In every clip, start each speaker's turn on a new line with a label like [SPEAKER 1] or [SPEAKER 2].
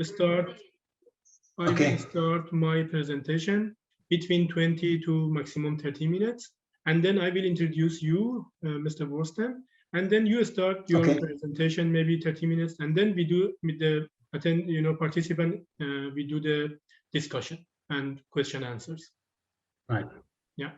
[SPEAKER 1] start. I
[SPEAKER 2] Okay.
[SPEAKER 1] will start my presentation between 20 to maximum 30 minutes, and then I will introduce you, Mr. Worstam, and then you start your
[SPEAKER 2] Okay.
[SPEAKER 1] presentation, maybe 30 minutes, and then we do with the participant, we do the discussion and question answers.
[SPEAKER 2] Right.
[SPEAKER 1] Yeah.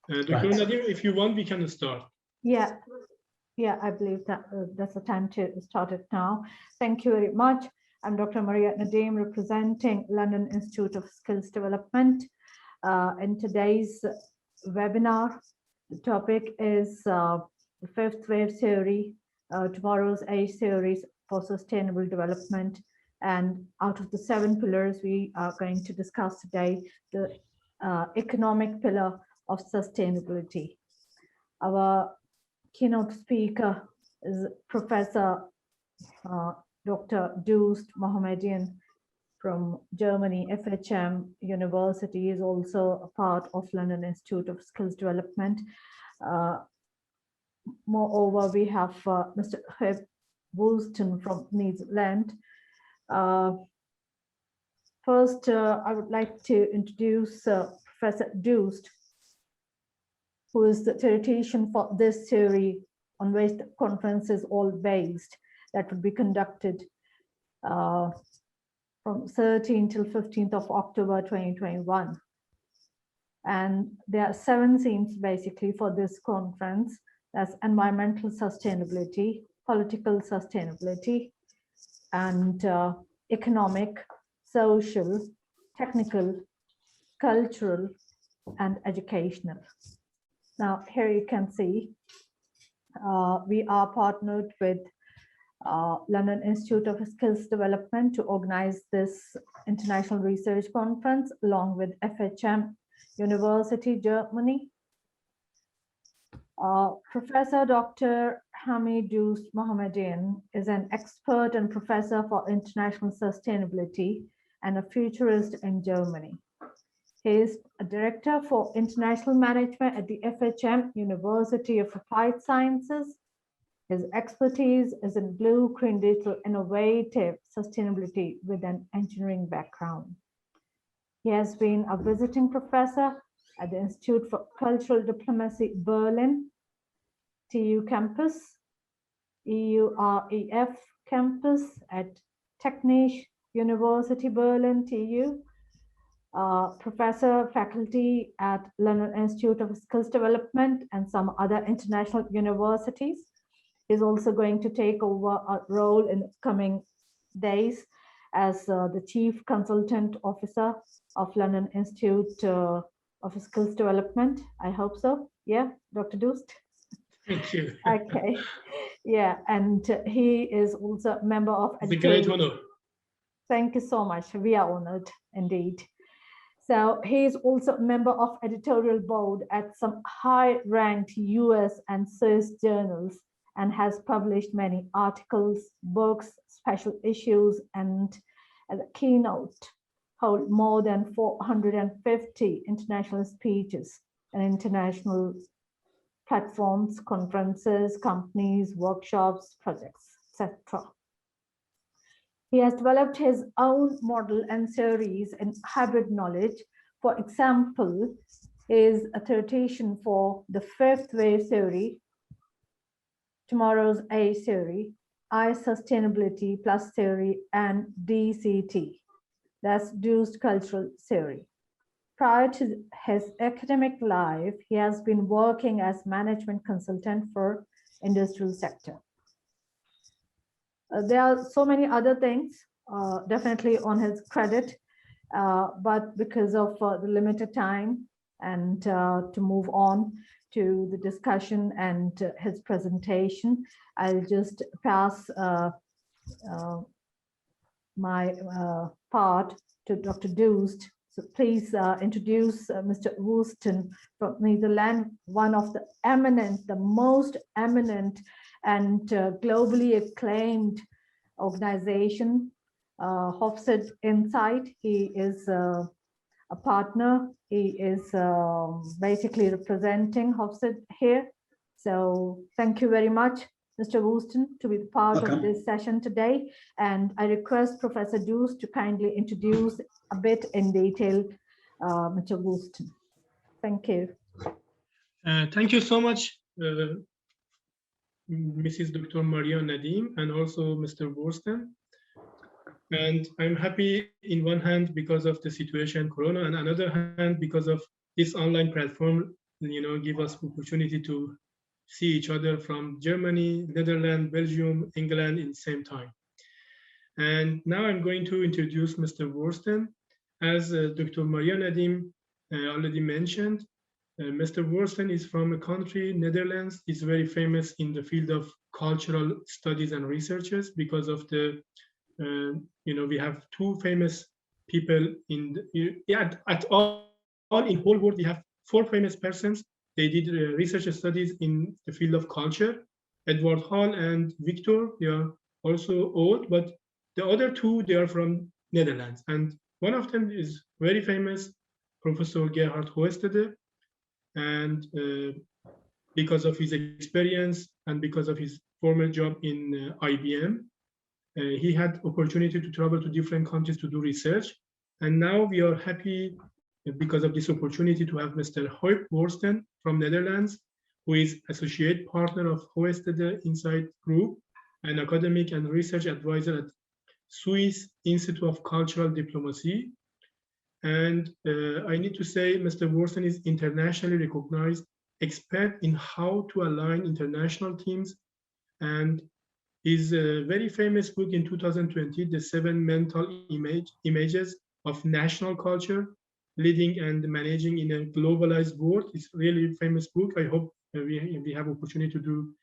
[SPEAKER 1] Dr.
[SPEAKER 2] Right.
[SPEAKER 1] Nadim, if you want, we can start.
[SPEAKER 3] Yeah, I believe that that's the time to start it now. Thank you very much. I'm Dr. Maria Nadim, representing London Institute of Skills Development. In today's webinar, the topic is the fifth wave theory, tomorrow's age theories for sustainable development. And out of the 7 pillars, we are going to discuss today the economic pillar of sustainability. Our keynote speaker is Professor Dr. Doost Mohammedian from Germany. FHM University is also a part of London Institute of Skills Development. Moreover, we have Mr. Huib Woolston from Netherlands. First, I would like to introduce Professor Doost, who is the theoretician for this theory on which the conference is all based, that would be conducted from 13th till 15th of October 2021. And there are 7 themes basically for this conference. That's environmental sustainability, political sustainability, and economic, social, technical, cultural, and educational. Now, here you can see we are partnered with London Institute of Skills Development to organize this international research conference along with FHM University, Germany. Professor Dr. Hamid Doost Mohammedian is an expert and professor for international sustainability and a futurist in Germany. He is a director for international management at the FHM University of Applied Sciences. His expertise is in blue-green digital innovative sustainability with an engineering background. He has been a visiting professor at the Institute for Cultural Diplomacy, Berlin, TU campus, EUREF campus at Technische University Berlin, TU, professor faculty at London Institute of Skills Development and some other international universities. He's also going to take over a role in coming days as the Chief Consultant Officer of London Institute of Skills Development. I hope so. Yeah, Dr. Doost.
[SPEAKER 1] Thank you.
[SPEAKER 3] Okay. Yeah, and he is also a member of.
[SPEAKER 1] It's a great honor.
[SPEAKER 3] Thank you so much. We are honored indeed. So he is also a member of editorial board at some high-ranked US and Swiss journals and has published many articles, books, special issues, and as a keynote, hold more than 450 international speeches and international platforms, conferences, companies, workshops, projects, etc. He has developed his own model and theories in hybrid knowledge. For example, is a theoretician for the fifth wave theory, tomorrow's A theory, I sustainability plus theory, and DCT, that's Doost cultural theory. Prior to his academic life, he has been working as management consultant for industrial sector. There are so many other things, definitely on his credit, but because of the limited time and to move on to the discussion and his presentation, I'll just pass my part to Dr. Doost. So please introduce Mr. Woolston from Netherlands, one of the eminent, the most eminent and globally acclaimed organization, Hofstede Insight. He is a partner. He is basically representing Hofstede here. So thank you very much, Mr. Wooston to be part of
[SPEAKER 2] Welcome.
[SPEAKER 3] this session today. And I request Professor Doost to kindly introduce a bit in detail Mr. Wooston. Thank you.
[SPEAKER 1] Thank you so much, Mrs. Dr. Maria Nadim, and also Mr. Wooston. And I'm happy in one hand because of the situation Corona, and another hand because of this online platform, give us opportunity to see each other from Germany, Netherlands, Belgium, England in the same time. And now I'm going to introduce Mr. Wooston. As Dr. Maria Nadim already mentioned, Mr. Wooston is from a country, Netherlands. He's very famous in the field of cultural studies and researches because of the we have two famous people in at all in whole world. We have four famous persons. They did research studies in the field of culture. Edward Hall and Victor, they are also old, but the other two, they are from Netherlands. And one of them is very famous, Professor Gerhard Hoestede. And because of his experience and because of his former job in IBM, he had opportunity to travel to different countries to do research. And now we are happy because of this opportunity to have Mr. Huub Wooston from Netherlands, who is associate partner of Hoestede Insight Group, an academic and research advisor at Swiss Institute of Cultural Diplomacy. And I need to say, Mr. Wooston is internationally recognized expert in how to align international teams, and his very famous book in 2020, The 7 Mental Images of National Culture, Leading and Managing in a Globalized World. It's really famous book. I hope we have opportunity to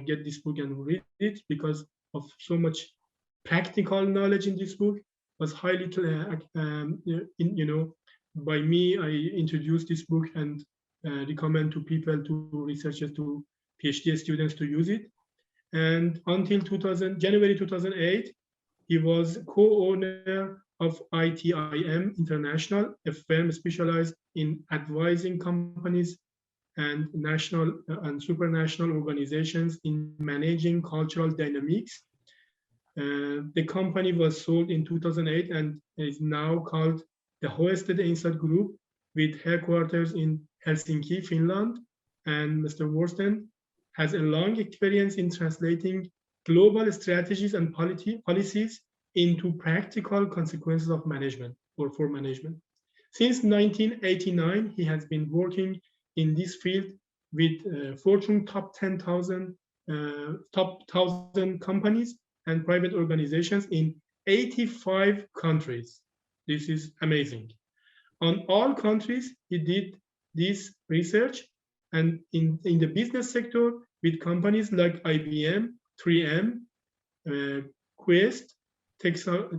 [SPEAKER 1] get this book and read it because of so much practical knowledge in this book. Was highly, by me, I introduced this book and recommend to people, to researchers, to PhD students to use it. And until January 2008, he was co-owner of ITIM International, a firm specialized in advising companies and national and supranational organizations in managing cultural dynamics. The company was sold in 2008 and is now called the Hoestede Insight Group, with headquarters in Helsinki, Finland. And Mr. Wooston has a long experience in translating global strategies and policies into practical consequences of management or for management. Since 1989, he has been working in this field with Fortune top 10,000 companies and private organizations in 85 countries. This is amazing. On all countries, he did this research, and in the business sector with companies like IBM, 3M, Quest, Texaco,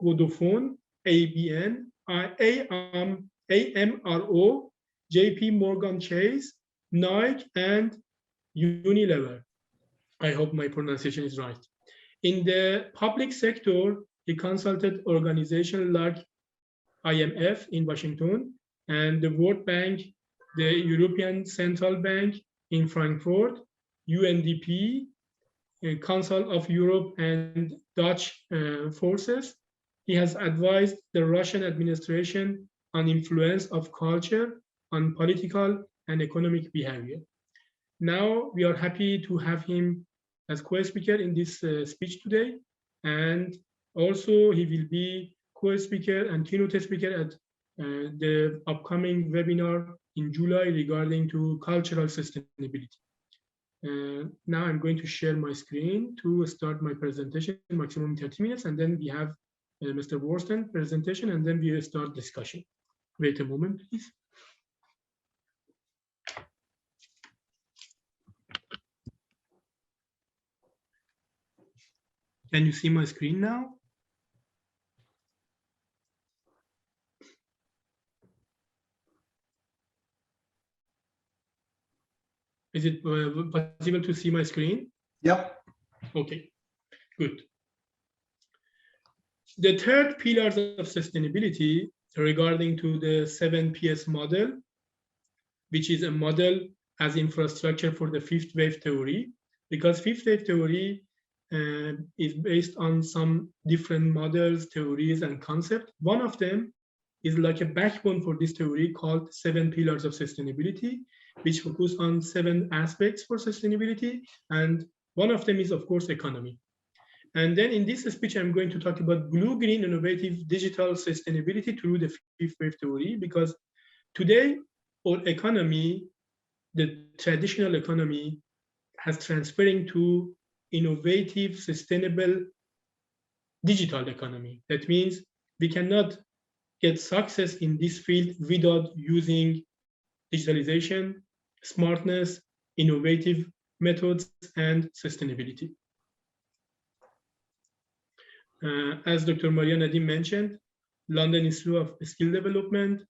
[SPEAKER 1] Vodafone, ABN, AMRO, JP Morgan Chase, Nike, and Unilever. I hope my pronunciation is right. In the public sector, he consulted organizations like IMF in Washington and the World Bank, the European Central Bank in Frankfurt, UNDP, Council of Europe, and Dutch forces. He has advised the Russian administration on influence of culture on political and economic behavior. Now we are happy to have him as co-speaker in this speech today, and also he will be co-speaker and keynote speaker at the upcoming webinar in July regarding to cultural sustainability. Now I'm going to share my screen to start my presentation, maximum 30 minutes, and then we have Mr. Wooston presentation, and then we will start discussion. Wait a moment, please. Can you see my screen now? Is it possible to see my screen?
[SPEAKER 2] Yep.
[SPEAKER 1] Okay, good. The third pillars of sustainability regarding to the 7PS model, which is a model as infrastructure for the fifth wave theory. because fifth wave theory is based on some different models, theories, and concepts. One of them is like a backbone for this theory called 7 pillars of sustainability, which focus on 7 aspects for sustainability. And one of them is, of course, economy. And then in this speech, I'm going to talk about blue, green, innovative digital sustainability through the fifth wave theory, because today our economy, the traditional economy, has transferring to innovative, sustainable digital economy. That means we cannot get success in this field without using digitalization, smartness, innovative methods, and sustainability. As Dr. Maria Nadim mentioned, London Institute of Skill Development,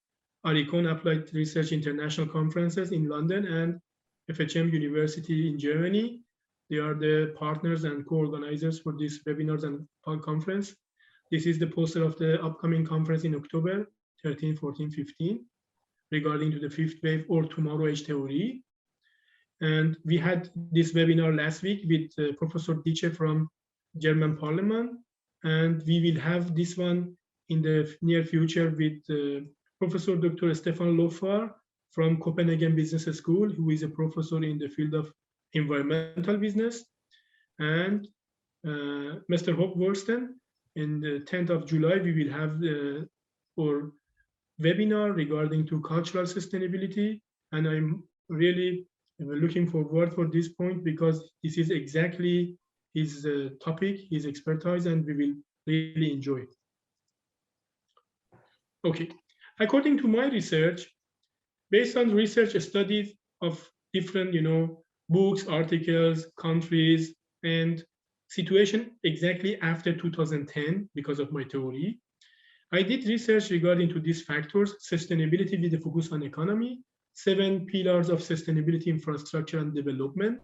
[SPEAKER 1] ARICON Applied Research International Conferences in London, and FHM University in Germany. They are the partners and co-organizers for these webinars and conference. This is the poster of the upcoming conference in October 13, 14, 15, regarding to the fifth wave or tomorrow age theory. And we had this webinar last week with Professor Dietsche from German Parliament. And we will have this one in the near future with Professor Dr. Stefan Lofar from Copenhagen Business School, who is a professor in the field of environmental business, and Mr. Hope Worsten. In the 10th of July, we will have our webinar regarding to cultural sustainability, and I'm really looking forward for this point because this is exactly his topic, his expertise, and we will really enjoy it. Okay, according to my research, based on research studies of different, books, articles, countries, and situation exactly after 2010, because of my theory, I did research regarding to these factors: sustainability with a focus on economy, 7 pillars of sustainability infrastructure and development,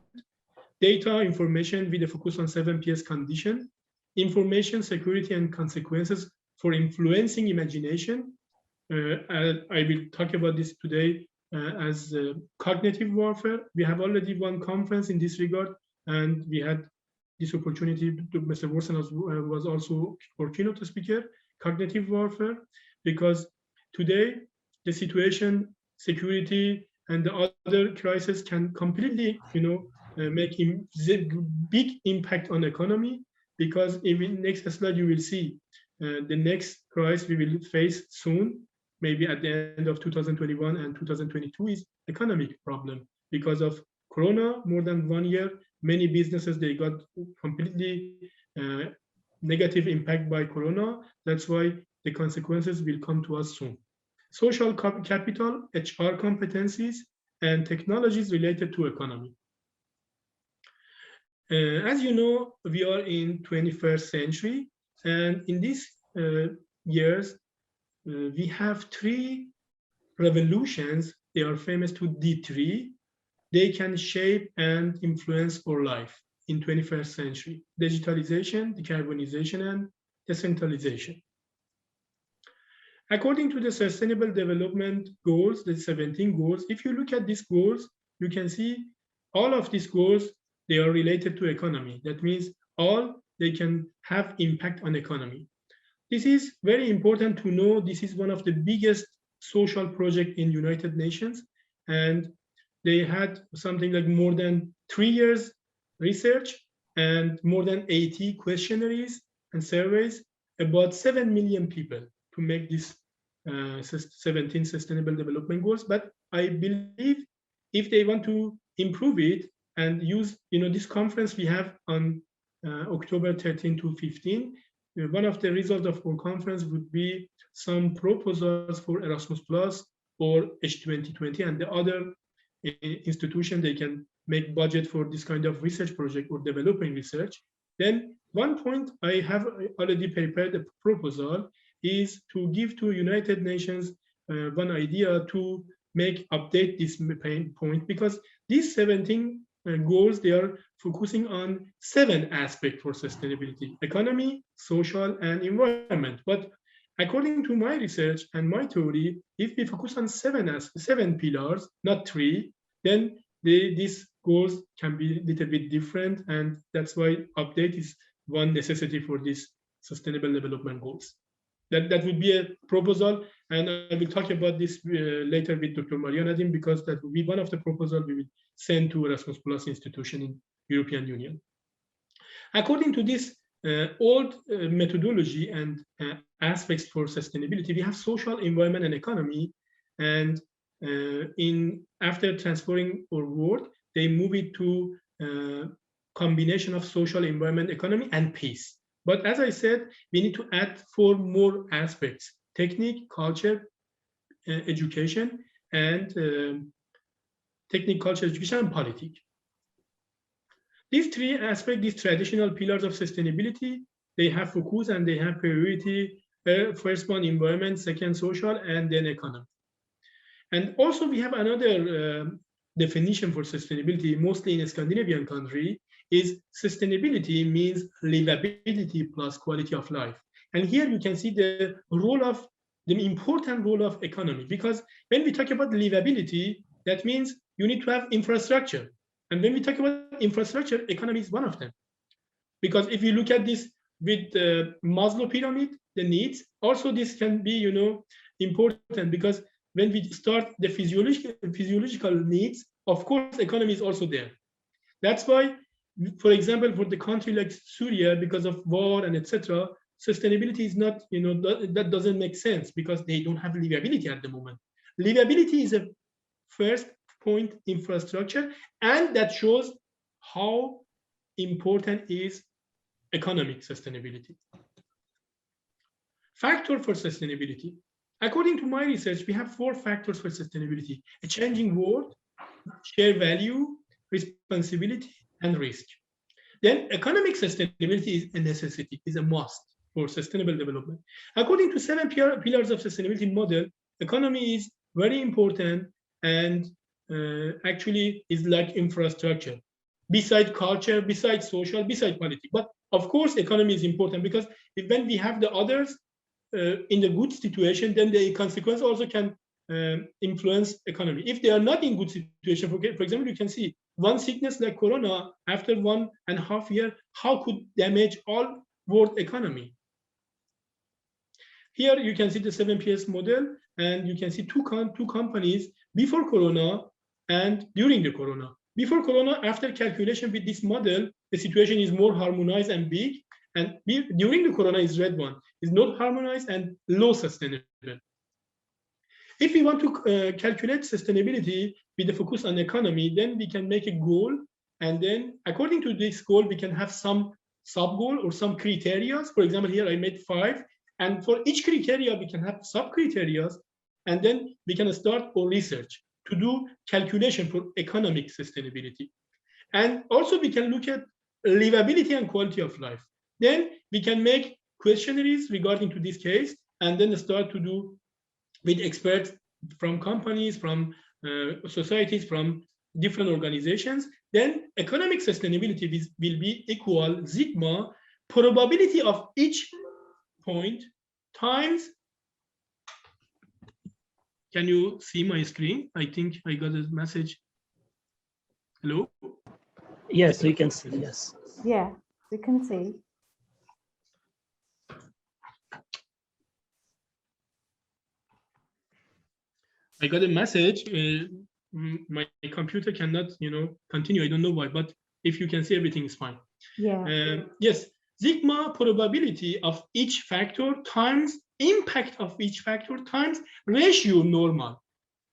[SPEAKER 1] data information with a focus on 7 Ps condition, information security and consequences for influencing imagination. I will talk about this today as cognitive warfare. We have already one conference in this regard, and we had this opportunity to Mr. Worsten was also our keynote speaker, cognitive warfare, because today the situation, security, and the other crises can completely, make a big impact on economy. Because in next slide you will see the next crisis we will face soon, maybe at the end of 2021 and 2022, is economic problem because of Corona. More than 1 year, many businesses, they got completely negative impact by Corona. That's why the consequences will come to us soon. Social capital, HR competencies, and technologies related to economy. As you know, we are in 21st century, and in these years, we have 3 revolutions. They are famous to D3. They can shape and influence our life in 21st century: digitalization, decarbonization, and decentralization. According to the Sustainable Development Goals, the 17 goals, if you look at these goals, you can see all of these goals, they are related to economy. That means all they can have impact on economy. This is very important to know. This is one of the biggest social projects in United Nations, and they had something like more than 3 years research and more than 80 questionnaires and surveys about 7 million people to make this 17 Sustainable Development Goals. But I believe if they want to improve it and use, this conference we have on October 13 to 15, one of the results of our conference would be some proposals for Erasmus Plus or H2020 and the other institution. They can make budget for this kind of research project or developing research. Then one point I have already prepared a proposal is to give to United Nations one idea to update this point, because these 17 goals, they are focusing on 7 aspects for sustainability: economy, social, and environment. But according to my research and my theory, if we focus on 7 pillars, not 3, then this goals can be a little bit different, and that's why update is one necessity for these sustainable development goals. That would be a proposal, and I will talk about this later with Dr. Maria Nadim, because that will be one of the proposals we will send to Erasmus Plus institution in European Union. According to this old methodology and aspects for sustainability, we have social, environment, and economy. And after transferring our world, they move it to combination of social, environment, economy, and peace. But as I said, we need to add 4 more aspects: technique, culture, education, and technique, culture, education, and politics. These 3 aspects, these traditional pillars of sustainability, they have focus and they have priority. First one, environment; second, social; and then economy. And also we have another definition for sustainability, mostly in a Scandinavian country, is sustainability means livability plus quality of life. And here you can see the important role of economy, because when we talk about livability, that means you need to have infrastructure. And when we talk about infrastructure, economy is one of them. Because if you look at this with the Maslow pyramid, the needs, also this can be, important, because when we start the physiological needs, of course, economy is also there. That's why, for example, for the country like Syria, because of war and etc., sustainability is not, that doesn't make sense, because they don't have livability at the moment. Livability is a first point, infrastructure, and that shows how important is economic sustainability. Factor for sustainability. According to my research, we have 4 factors for sustainability: a changing world, share value, responsibility, and risk. Then economic sustainability is a necessity, is a must for sustainable development. According to 7 pillars of sustainability model, economy is very important and actually is like infrastructure, beside culture, beside social, beside politics. But of course, economy is important, because when we have the others in the good situation, then the consequence also can influence economy. If they are not in good situation, for example, you can see one sickness like Corona, after 1.5 years, how could damage all world economy. Here you can see the 7Ps model, and you can see two companies before Corona and during the Corona. Before Corona, after calculation with this model, the situation is more harmonized and big. And during the Corona is red one, is not harmonized and low sustainable. If we want to calculate sustainability with the focus on economy, then we can make a goal. And then according to this goal, we can have some sub-goal or some criteria. For example, here I made 5. And for each criteria, we can have sub-criteria. And then we can start our research to do calculation for economic sustainability. And also we can look at livability and quality of life. Then we can make questionnaires regarding to this case, and then start to do with experts from companies, from societies, from different organizations. Then economic sustainability will be equal sigma probability of each point times. Can you see my screen? I think I got a message. Hello?
[SPEAKER 2] Yes, we can see, yes.
[SPEAKER 3] Yeah, we can see.
[SPEAKER 1] I got a message. My computer cannot, continue. I don't know why, but if you can see, everything is fine.
[SPEAKER 3] Yeah.
[SPEAKER 1] Yes, sigma probability of each factor times impact of each factor times ratio normal.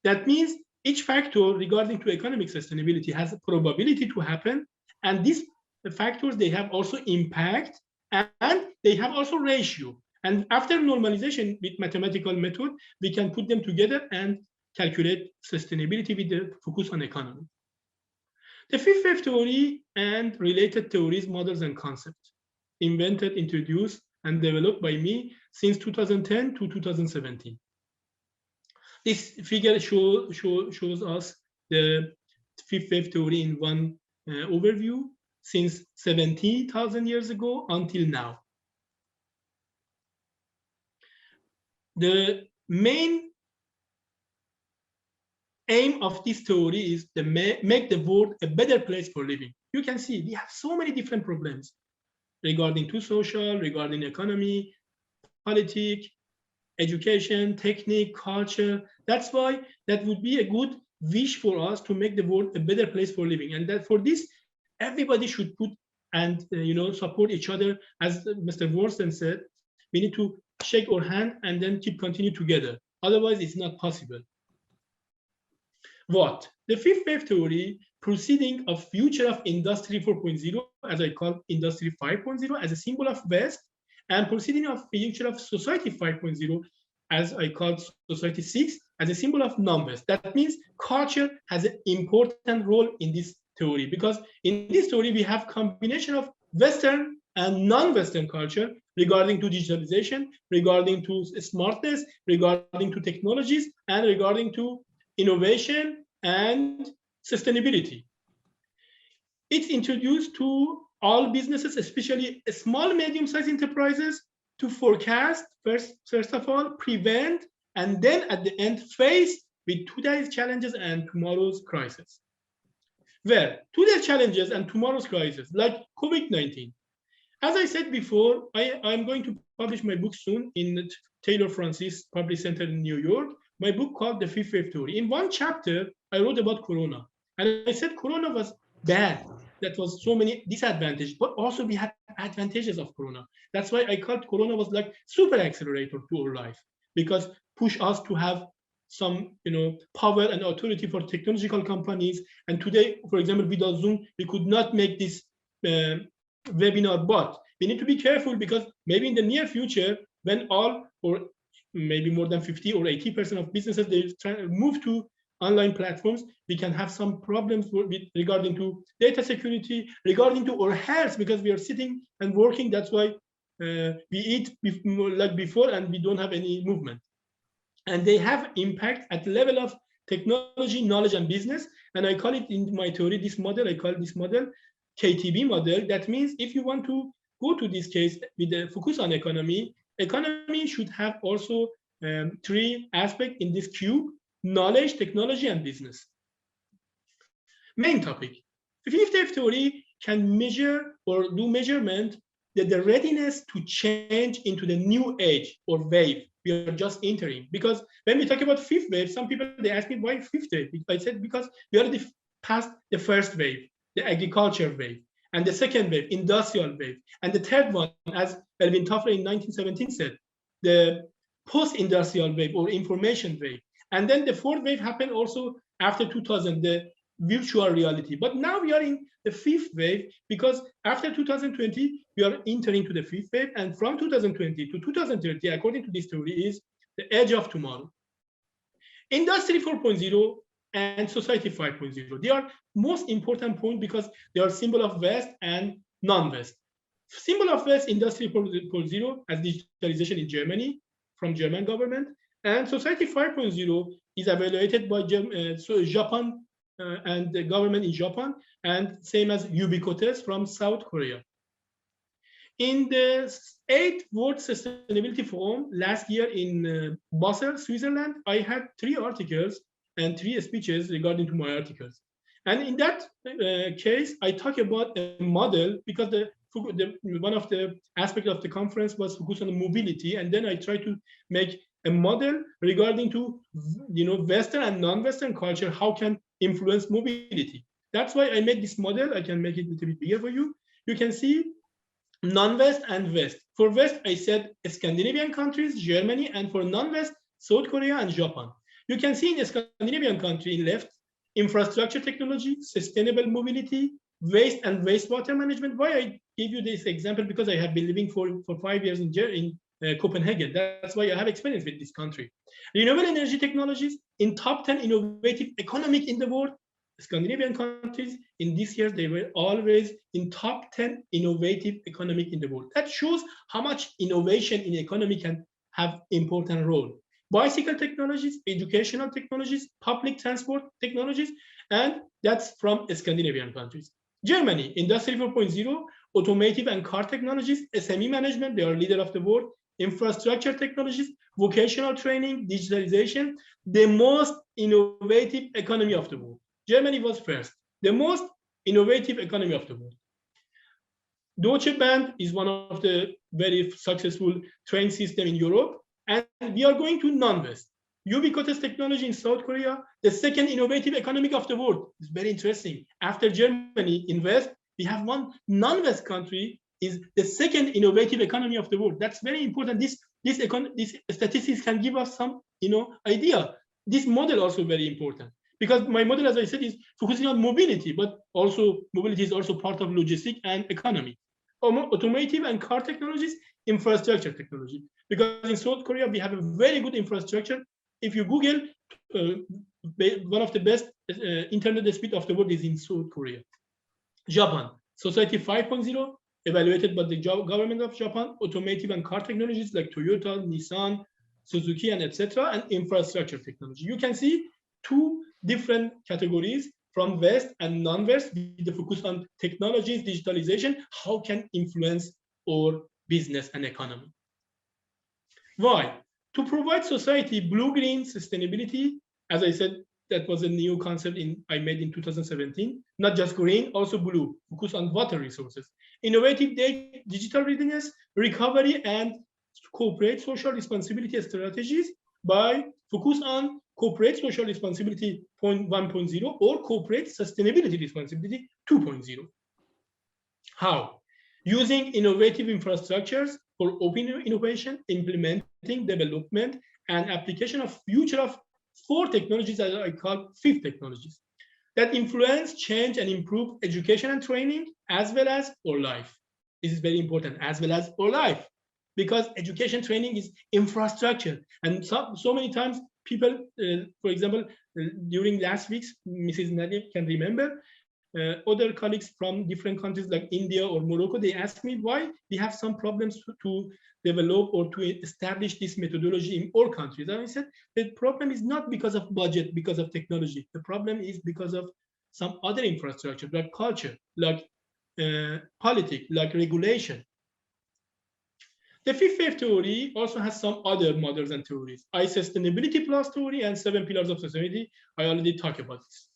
[SPEAKER 1] That means each factor regarding to economic sustainability has a probability to happen, and these factors, they have also impact, and they have also ratio. And after normalization with mathematical method, we can put them together and calculate sustainability with the focus on economy. The 5th wave theory and related theories, models, and concepts invented, introduced, and developed by me since 2010 to 2017. This figure shows us the 5th wave theory in one overview since 70,000 years ago until now. The main aim of this theory is to make the world a better place for living. You can see we have so many different problems regarding to social, regarding economy, politics, education, technique, culture. That's why that would be a good wish for us to make the world a better place for living. And that for this, everybody should put and support each other. As Mr. Worsten said, we need to shake our hand and then continue together. Otherwise, it's not possible. What? The fifth wave theory, proceeding of future of Industry 4.0, as I call Industry 5.0, as a symbol of West, and proceeding of future of Society 5.0, as I call Society 6, as a symbol of non-West. That means culture has an important role in this theory, because in this theory, we have combination of Western and non-Western culture regarding to digitalization, regarding to smartness, regarding to technologies, and regarding to innovation and sustainability. It's introduced to all businesses, especially small, medium-sized enterprises, to forecast, first of all, prevent, and then at the end, face with today's challenges and tomorrow's crisis. Where today's challenges and tomorrow's crisis, like COVID-19. As I said before, I'm going to publish my book soon in Taylor Francis Public Center in New York, my book called The Fifth Wave Theory. In one chapter, I wrote about Corona. And I said Corona was bad. That was so many disadvantages, but also we had advantages of Corona. That's why I called Corona was like super accelerator to our life, because push us to have some power and authority for technological companies. And today, for example, without Zoom, we could not make this webinar, but we need to be careful, because maybe in the near future, when all or maybe more than 50 or 80% of businesses they move to online platforms, we can have some problems regarding to data security, regarding to our health, because we are sitting and working. That's why we eat like before and we don't have any movement. And they have impact at the level of technology, knowledge, and business. And I call it in my theory, this model, I call this model KTB model. That means if you want to go to this case with the focus on economy, economy should have also three aspects in this cube: knowledge, technology, and business. Main topic. The fifth wave theory can measure or do measurement that the readiness to change into the new age or wave we are just entering. Because when we talk about fifth wave, some people, they ask me why fifth wave? I said, because we already passed the first wave, the agriculture wave, and the second wave, industrial wave, and the third one, as Erwin Toffler in 1917 said, the post-industrial wave or information wave. And then the fourth wave happened also after 2000, the virtual reality. But now we are in the fifth wave, because after 2020, we are entering to the fifth wave. And from 2020 to 2030, according to this theory, is the edge of tomorrow. Industry 4.0 and Society 5.0. They are most important point because they are symbol of West and non-West. Symbol of West, Industry 4.0 as digitalization in Germany from German government, and Society 5.0 is evaluated by Japan and the government in Japan, and same as ubiquitous from South Korea. In the 8th World Sustainability Forum last year in Basel, Switzerland, I had 3 articles and 3 speeches regarding to my articles. And in that case, I talk about a model, because one of the aspects of the conference was focused on mobility, and then I try to make a model regarding to Western and non-Western culture, how can influence mobility. That's why I made this model. I can make it a little bit bigger for you. You can see non-West and West. For West, I said Scandinavian countries, Germany, and for non-West, South Korea and Japan. You can see in the Scandinavian country in left, infrastructure technology, sustainable mobility, waste and wastewater management. Why I give you this example? Because I have been living for 5 years in Copenhagen. That's why I have experience with this country. Renewable energy technologies in top 10 innovative economic in the world. Scandinavian countries in this year, they were always in top 10 innovative economic in the world. That shows how much innovation in economy can have important role. Bicycle technologies, educational technologies, public transport technologies, and that's from Scandinavian countries. Germany, Industry 4.0, automotive and car technologies, SME management, they are leader of the world, infrastructure technologies, vocational training, digitalization, the most innovative economy of the world. Germany was first, the most innovative economy of the world. Deutsche Bahn is one of the very successful train system in Europe, and we are going to non-West. Ubiquitous technology in South Korea, the second innovative economy of the world. It's very interesting. After Germany in West, we have one non-West country is the second innovative economy of the world. That's very important. This statistics can give us some, idea. This model also very important because my model, as I said, is focusing on mobility, but also mobility is also part of logistics and economy. Automotive and car technologies, infrastructure technology. Because in South Korea, we have a very good infrastructure. If you Google, one of the best internet speed of the world is in South Korea. Japan, Society 5.0, evaluated by the government of Japan, automotive and car technologies like Toyota, Nissan, Suzuki, and etc., and infrastructure technology. You can see two different categories from West and non-West with the focus on technologies, digitalization, how can influence our business and economy. Why? To provide society blue-green sustainability, as I said, that was a new concept I made in 2017, not just green, also blue, focus on water resources. Innovative digital readiness, recovery, and corporate social responsibility strategies by focus on corporate social responsibility 1.0 or corporate sustainability responsibility 2.0. How? Using innovative infrastructures for open innovation, implementing, development, and application of future of 4 technologies that I call 5 technologies that influence, change, and improve education and training, as well as our life. This is very important, as well as our life, because education training is infrastructure. And so many times people, for example, during last week's, Mrs. Nadia can remember, other colleagues from different countries like India or Morocco, they asked me why we have some problems to develop or to establish this methodology in all countries. And I said, the problem is not because of budget, because of technology. The problem is because of some other infrastructure, like culture, like politics, like regulation. The 5th wave theory also has some other models and theories. I-Sustainability Plus theory and 7 pillars of sustainability. I already talked about this.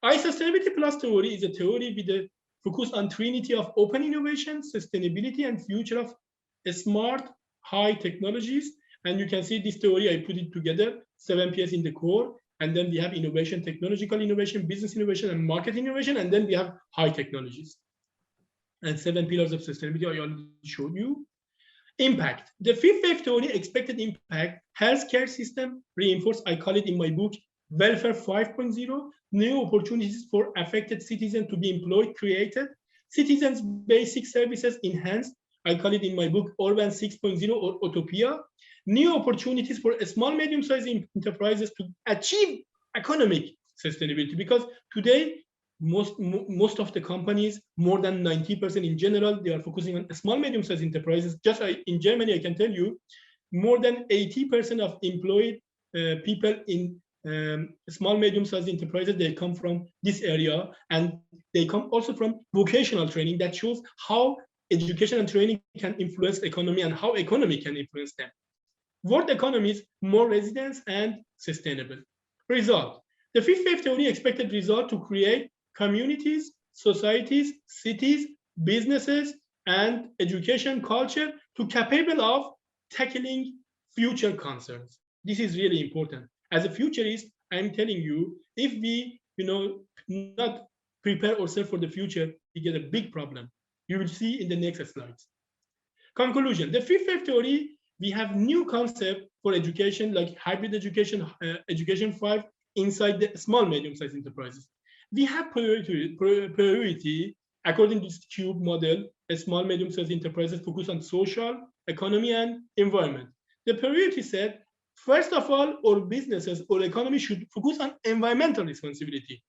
[SPEAKER 1] I-Sustainability Plus theory is a theory with a focus on trinity of open innovation, sustainability, and future of smart, high technologies. And you can see this theory, I put it together, 7 Ps in the core. And then we have innovation, technological innovation, business innovation, and market innovation. And then we have high technologies. And 7 pillars of sustainability, I already showed you. Impact. The 5th wave theory, expected impact, healthcare system reinforced, I call it in my book, welfare 5.0, new opportunities for affected citizens to be employed, created, citizens' basic services enhanced, I call it in my book, Urban 6.0 or Utopia, new opportunities for small, medium-sized enterprises to achieve economic sustainability, because today, most of the companies, more than 90% in general, they are focusing on small, medium-sized enterprises. Just in Germany, I can tell you, more than 80% of employed people in small, medium-sized enterprises, they come from this area, and they come also from vocational training that shows how education and training can influence economy and how economy can influence them. World economy is more resilient and sustainable. Result. The 5th wave theory expected result to create communities, societies, cities, businesses, and education culture to capable of tackling future concerns. This is really important. As a futurist, I'm telling you, if we, not prepare ourselves for the future, we get a big problem. You will see in the next slides. Conclusion: the 5th wave theory, we have new concept for education, like hybrid education, education 5 inside the small, medium-sized enterprises. We have priority according to this cube model. A small, medium-sized enterprises focus on social, economy, and environment. The priority said, first of all, our businesses or economy should focus on environmental responsibility,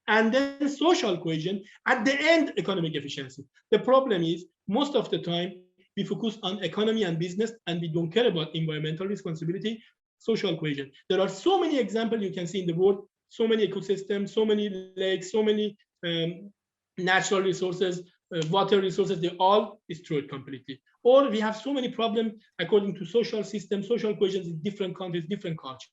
[SPEAKER 1] and then social cohesion, at the end, economic efficiency. The problem is, most of the time, we focus on economy and business, and we don't care about environmental responsibility, social cohesion. There are so many examples you can see in the world, so many ecosystems, so many lakes, so many natural resources, water resources, they all destroyed completely. or we have so many problems according to social systems, social cohesions in different countries, different cultures.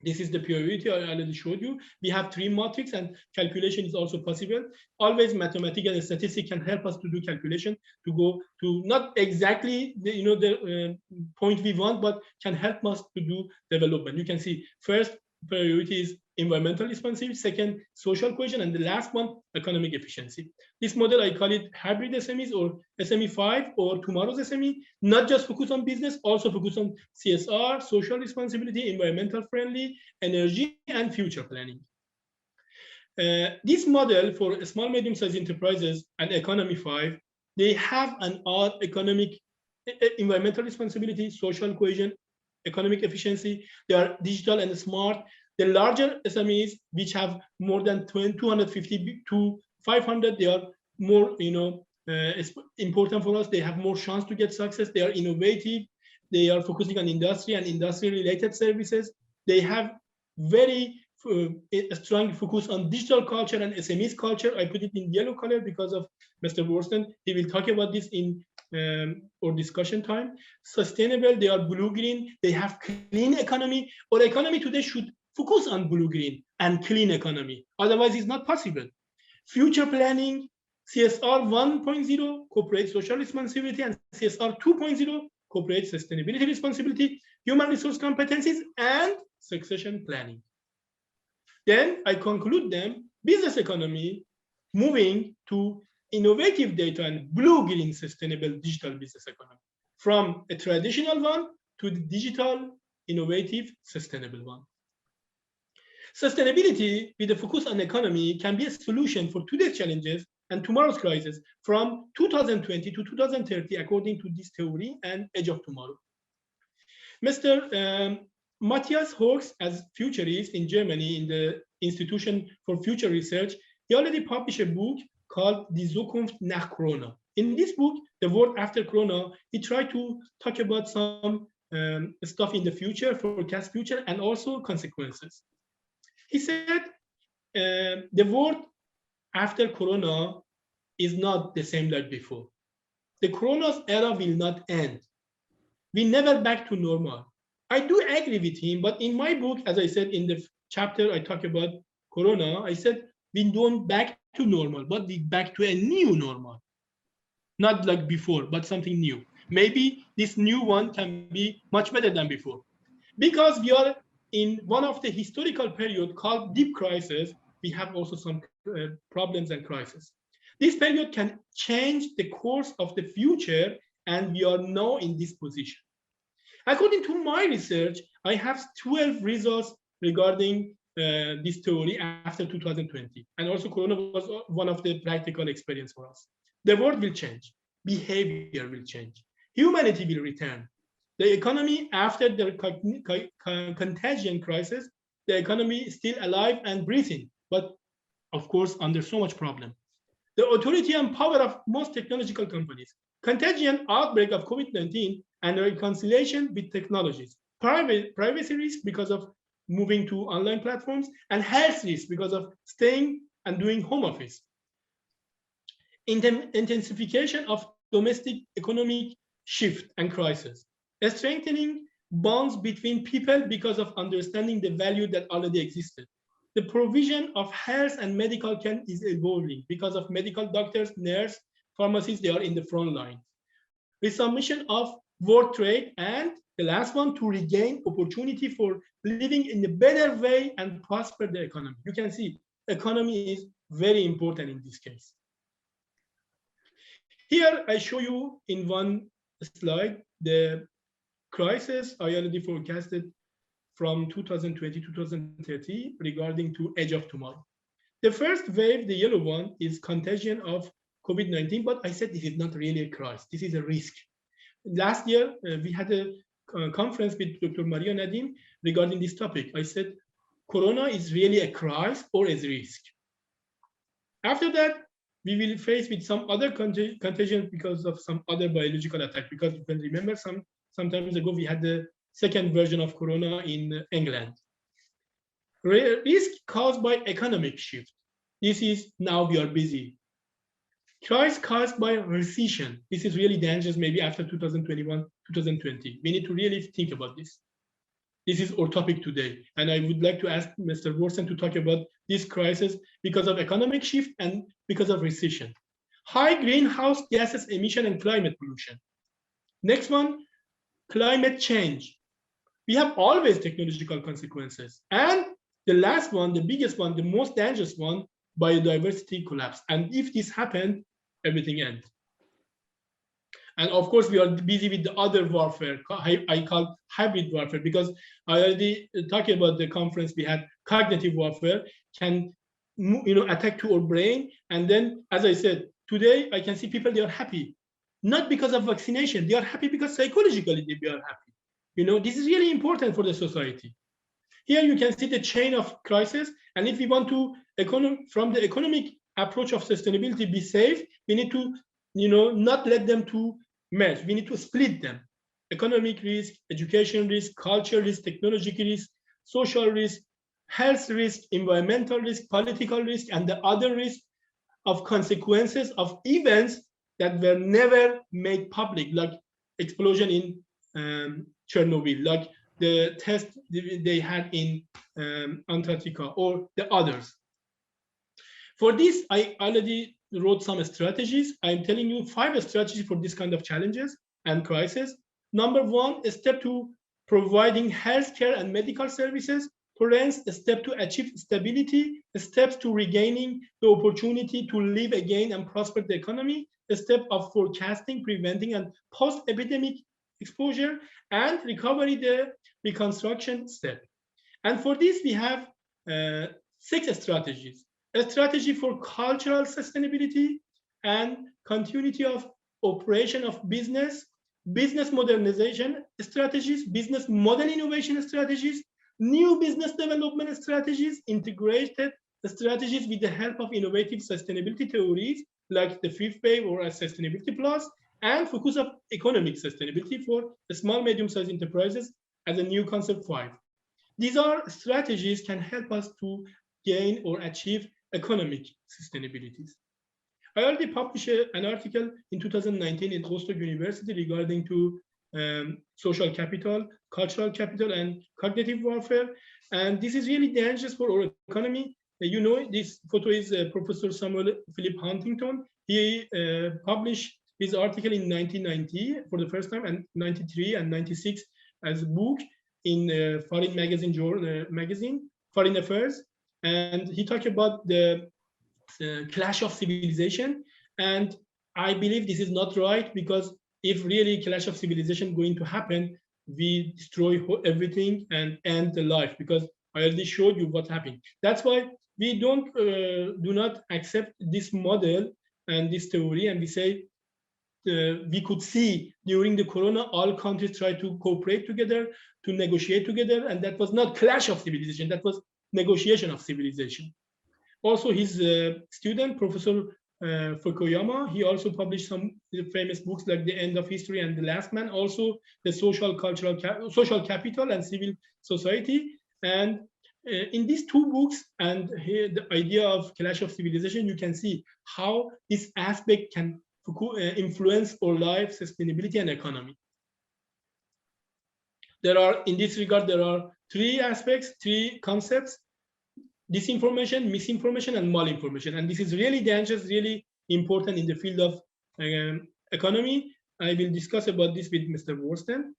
[SPEAKER 1] This is the priority I already showed you. We have 3 metrics, and calculation is also possible. Always mathematics and statistics can help us to do calculation, to go to not exactly the point we want, but can help us to do development. You can see first priority is environmental responsibility, second social cohesion, and the last one economic efficiency. This model I call it hybrid SMEs, or SME 5, or tomorrow's SME, not just focus on business, also focus on CSR, social responsibility, environmental friendly, energy, and future planning. This model for small medium-sized enterprises and economy 5, they have an odd economic, environmental responsibility, social cohesion, economic efficiency. They are digital and smart. The larger SMEs, which have more than 250 to 500, they are more important for us. They have more chance to get success. They are innovative. They are focusing on industry and industry-related services. They have very strong focus on digital culture and SMEs culture. I put it in yellow color because of Mr. Worsten. He will talk about this in our discussion time. Sustainable, they are blue-green. They have clean economy. Our economy today should focus on blue-green and clean economy. Otherwise, it's not possible. Future planning, CSR 1.0, corporate social responsibility, and CSR 2.0, corporate sustainability responsibility, human resource competencies, and succession planning. Then I conclude them, business economy, moving to innovative data and blue-green sustainable digital business economy, from a traditional one to the digital, innovative, sustainable one. Sustainability with a focus on economy can be a solution for today's challenges and tomorrow's crisis from 2020 to 2030, according to this theory and Edge of Tomorrow. Mr. Matthias Horks, as futurist in Germany in the Institution for Future Research, he already published a book called Die Zukunft nach Corona. In this book, The World After Corona, he tried to talk about some stuff in the future, forecast future, and also consequences. He said the world after Corona is not the same like before. The Corona's era will not end. We never back to normal. I do agree with him, but in my book, as I said in the chapter I talk about Corona, I said we don't back to normal, but we back to a new normal. Not like before, but something new. Maybe this new one can be much better than before. Because we are in one of the historical period called deep crisis, we have also some problems and crises. This period can change the course of the future, and we are now in this position. According to my research, I have 12 results regarding this theory after 2020. And also Corona was one of the practical experience for us. The world will change, behavior will change, humanity will return. The economy after the contagion crisis, the economy is still alive and breathing, but of course under so much problem. The authority and power of most technological companies, contagion outbreak of COVID-19 and reconciliation with technologies, privacy risk because of moving to online platforms, and health risk because of staying and doing home office. Intensification of domestic economic shift and crisis, strengthening bonds between people because of understanding the value that already existed. The provision of health and medical care is evolving because of medical doctors, nurses, pharmacists, they are in the front line. Resumption of world trade, and the last one, to regain opportunity for living in a better way and prosper the economy. You can see economy is very important in this case. Here I show you in one slide the crisis I already forecasted from 2020 to 2030 regarding to Edge of Tomorrow. The first wave, the yellow one, is contagion of COVID-19, but I said this is not really a crisis, this is a risk. Last year, we had a conference with Dr. Maria Nadim regarding this topic. I said, Corona is really a crisis or a risk. After that, we will face with some other contagion because of some other biological attack, because you can remember some times ago, we had the second version of Corona in England. Risk caused by economic shift. This is now we are busy. crisis caused by recession. This is really dangerous, maybe after 2021, 2020. We need to really think about this. This is our topic today. And I would like to ask Mr. Worsten to talk about this crisis because of economic shift and because of recession. High greenhouse gases emission and climate pollution. Next one, climate change. We have always technological consequences. And the last one, the biggest one, the most dangerous one, biodiversity collapse. And if this happened, everything ends. And of course, we are busy with the other warfare, I call hybrid warfare, because I already talked about the conference we had, cognitive warfare can attack to our brain. And then, as I said, today I can see people, they are happy, not because of vaccination, they are happy because psychologically they are happy. This is really important for the society. Here you can see the chain of crisis. And if we want to, from the economic approach of sustainability, be safe, we need to not let them to merge. We need to split them. Economic risk, education risk, culture risk, technological risk, social risk, health risk, environmental risk, political risk, and the other risk of consequences of events that were never made public, like explosion in Chernobyl, like the test they had in Antarctica, or the others. For this, I already wrote some strategies. I'm telling you 5 strategies for this kind of challenges and crisis. Number 1, a step to providing healthcare and medical services. Parents, a step to achieve stability, steps to regaining the opportunity to live again and prosper the economy, a step of forecasting, preventing, and post-epidemic exposure, and recovery, the reconstruction step. And for this, we have 6 strategies. A strategy for cultural sustainability and continuity of operation of business, business modernization strategies, business model innovation strategies, new business development strategies, integrated strategies with the help of innovative sustainability theories like the 5th wave or a sustainability plus, and focus of economic sustainability for small, medium-sized enterprises as a new concept 5. These are strategies can help us to gain or achieve economic sustainabilities. I already published an article in 2019 in Rostock University regarding to social capital, cultural capital, and cognitive warfare. And this is really dangerous for our economy. This photo is Professor Samuel Philip Huntington. He published his article in 1990 for the first time, and 93 and 96 as a book in Foreign magazine, Foreign Affairs. And he talked about the clash of civilization. And I believe this is not right, because if really clash of civilization going to happen, we destroy everything and end the life, because I already showed you what happened. That's why we do not accept this model and this theory, and we say we could see during the corona, all countries try to cooperate together, to negotiate together, and that was not clash of civilization, that was negotiation of civilization. Also, his student, Professor Fukuyama, he also published some famous books like The End of History and The Last Man, also the social capital and civil society. And in these 2 books and here the idea of clash of civilization, you can see how this aspect can influence our life, sustainability, and economy. In this regard, there are 3 aspects, 3 concepts: disinformation, misinformation, and malinformation. And this is really dangerous, really important in the field of economy. I will discuss about this with Mr. Worsten.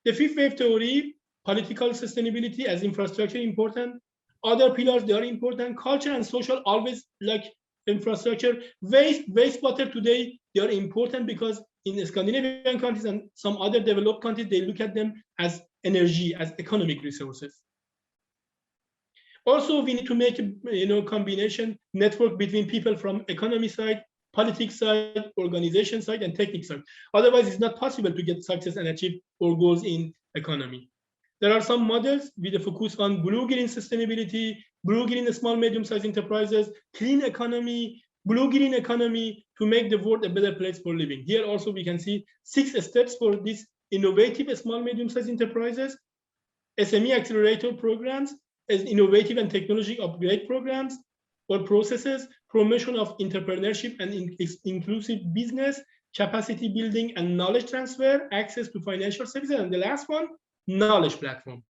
[SPEAKER 1] The 5th wave theory, political sustainability as infrastructure important. Other pillars, they are important. Culture and social, always like infrastructure. Wastewater today, they are important because in the Scandinavian countries and some other developed countries, they look at them as energy, as economic resources. Also, we need to make a combination network between people from economy side, politics side, organization side, and technique side. Otherwise, it's not possible to get success and achieve our goals in economy. There are some models with a focus on blue-green sustainability, blue-green small, medium-sized enterprises, clean economy, blue-green economy to make the world a better place for living. Here also we can see 6 steps for these innovative small, medium-sized enterprises, SME accelerator programs, as innovative and technology upgrade programs, or processes, promotion of entrepreneurship and inclusive business, capacity building and knowledge transfer, access to financial services, and the last one, knowledge platform.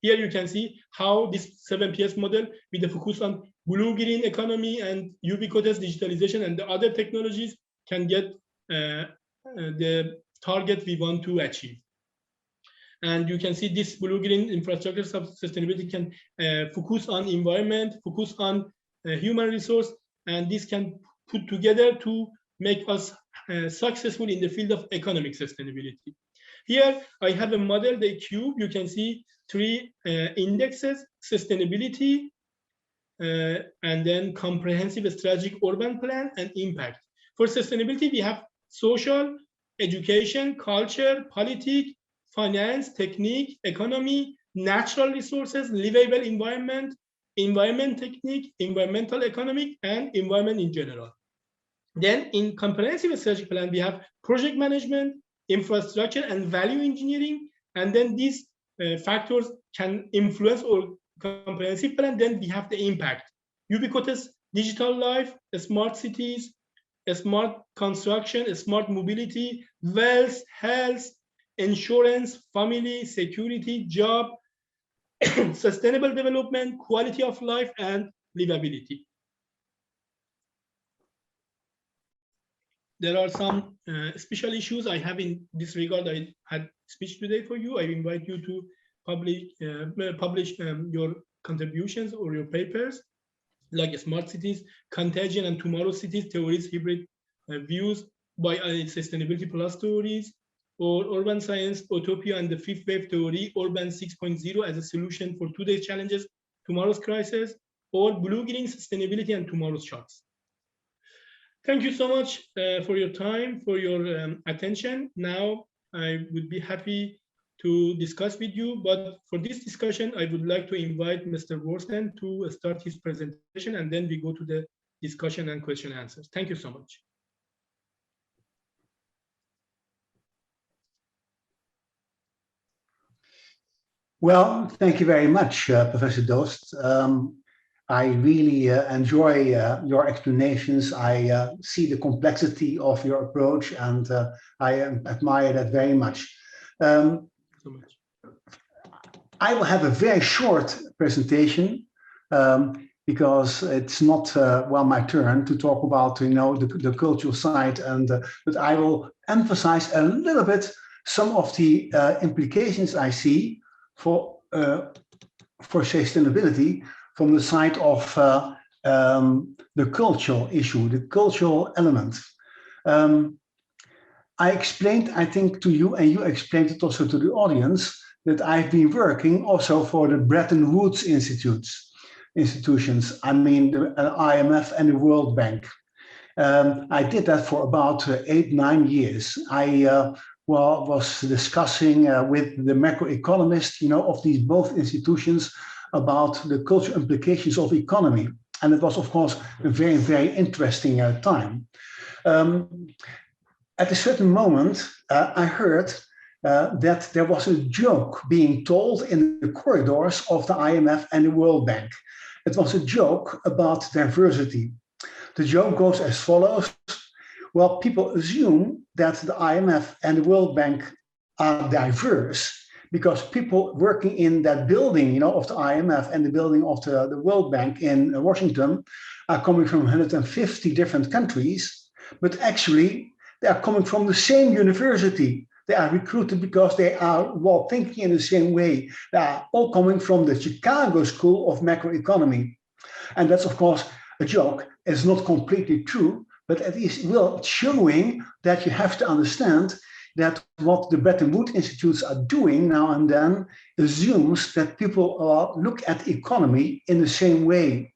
[SPEAKER 1] Here you can see how this 7PS model with the focus on blue-green economy and ubiquitous digitalization and the other technologies can get the target we want to achieve. And you can see this blue-green infrastructure sustainability can focus on environment, focus on human resource, and this can put together to make us successful in the field of economic sustainability. Here I have a model, the cube. You can see three indexes: sustainability, and then comprehensive strategic urban plan, and impact. For sustainability, we have social, education, culture, politics, finance, technique, economy, natural resources, livable environment, environment technique, environmental economic, and environment in general. Then in comprehensive strategic plan, we have project management, infrastructure, and value engineering. And then these factors can influence our comprehensive plan. Then we have the impact: ubiquitous digital life, smart cities, smart construction, smart mobility, wealth, health, insurance, family, security, job, sustainable development, quality of life, and livability. There are some special issues I have in this regard. I had speech today for you. I invite you to publish your contributions or your papers, like smart cities, contagion and tomorrow cities, theories, hybrid views by sustainability plus theories, or urban science, utopia and the fifth wave theory, urban 6.0 as a solution for today's challenges, tomorrow's crisis, or blue-green sustainability and tomorrow's shocks. Thank you so much for your time, for your attention. Now, I would be happy to discuss with you, but for this discussion, I would like to invite Mr. Worsten to start his presentation, and then we go to the discussion and question and answers. Thank you so much.
[SPEAKER 4] Well, thank you very much, Professor Doost. I really enjoy your explanations. I see the complexity of your approach, and I admire that very much.
[SPEAKER 1] So much.
[SPEAKER 4] I will have a very short presentation because it's not my turn to talk about the cultural side, and but I will emphasize a little bit some of the implications I see for sustainability from the side of the cultural issue, the cultural element. I explained, I think, to you, and you explained it also to the audience, that I've been working also for the Bretton Woods institutions. I mean, the IMF and the World Bank. I did that for about 8-9 years. I was discussing with the macroeconomists, of these both institutions about the cultural implications of economy. And it was, of course, a very, very interesting time. At a certain moment, I heard that there was a joke being told in the corridors of the IMF and the World Bank. It was a joke about diversity. The joke goes as follows. Well, people assume that the IMF and the World Bank are diverse because people working in that building, of the IMF and the building of the World Bank in Washington are coming from 150 different countries, but actually they are coming from the same university. They are recruited because they are thinking in the same way. They are all coming from the Chicago School of Macroeconomy. And that's, of course, a joke. It's not completely true, but it is showing that you have to understand that what the Bretton Woods institutes are doing now and then assumes that people look at economy in the same way.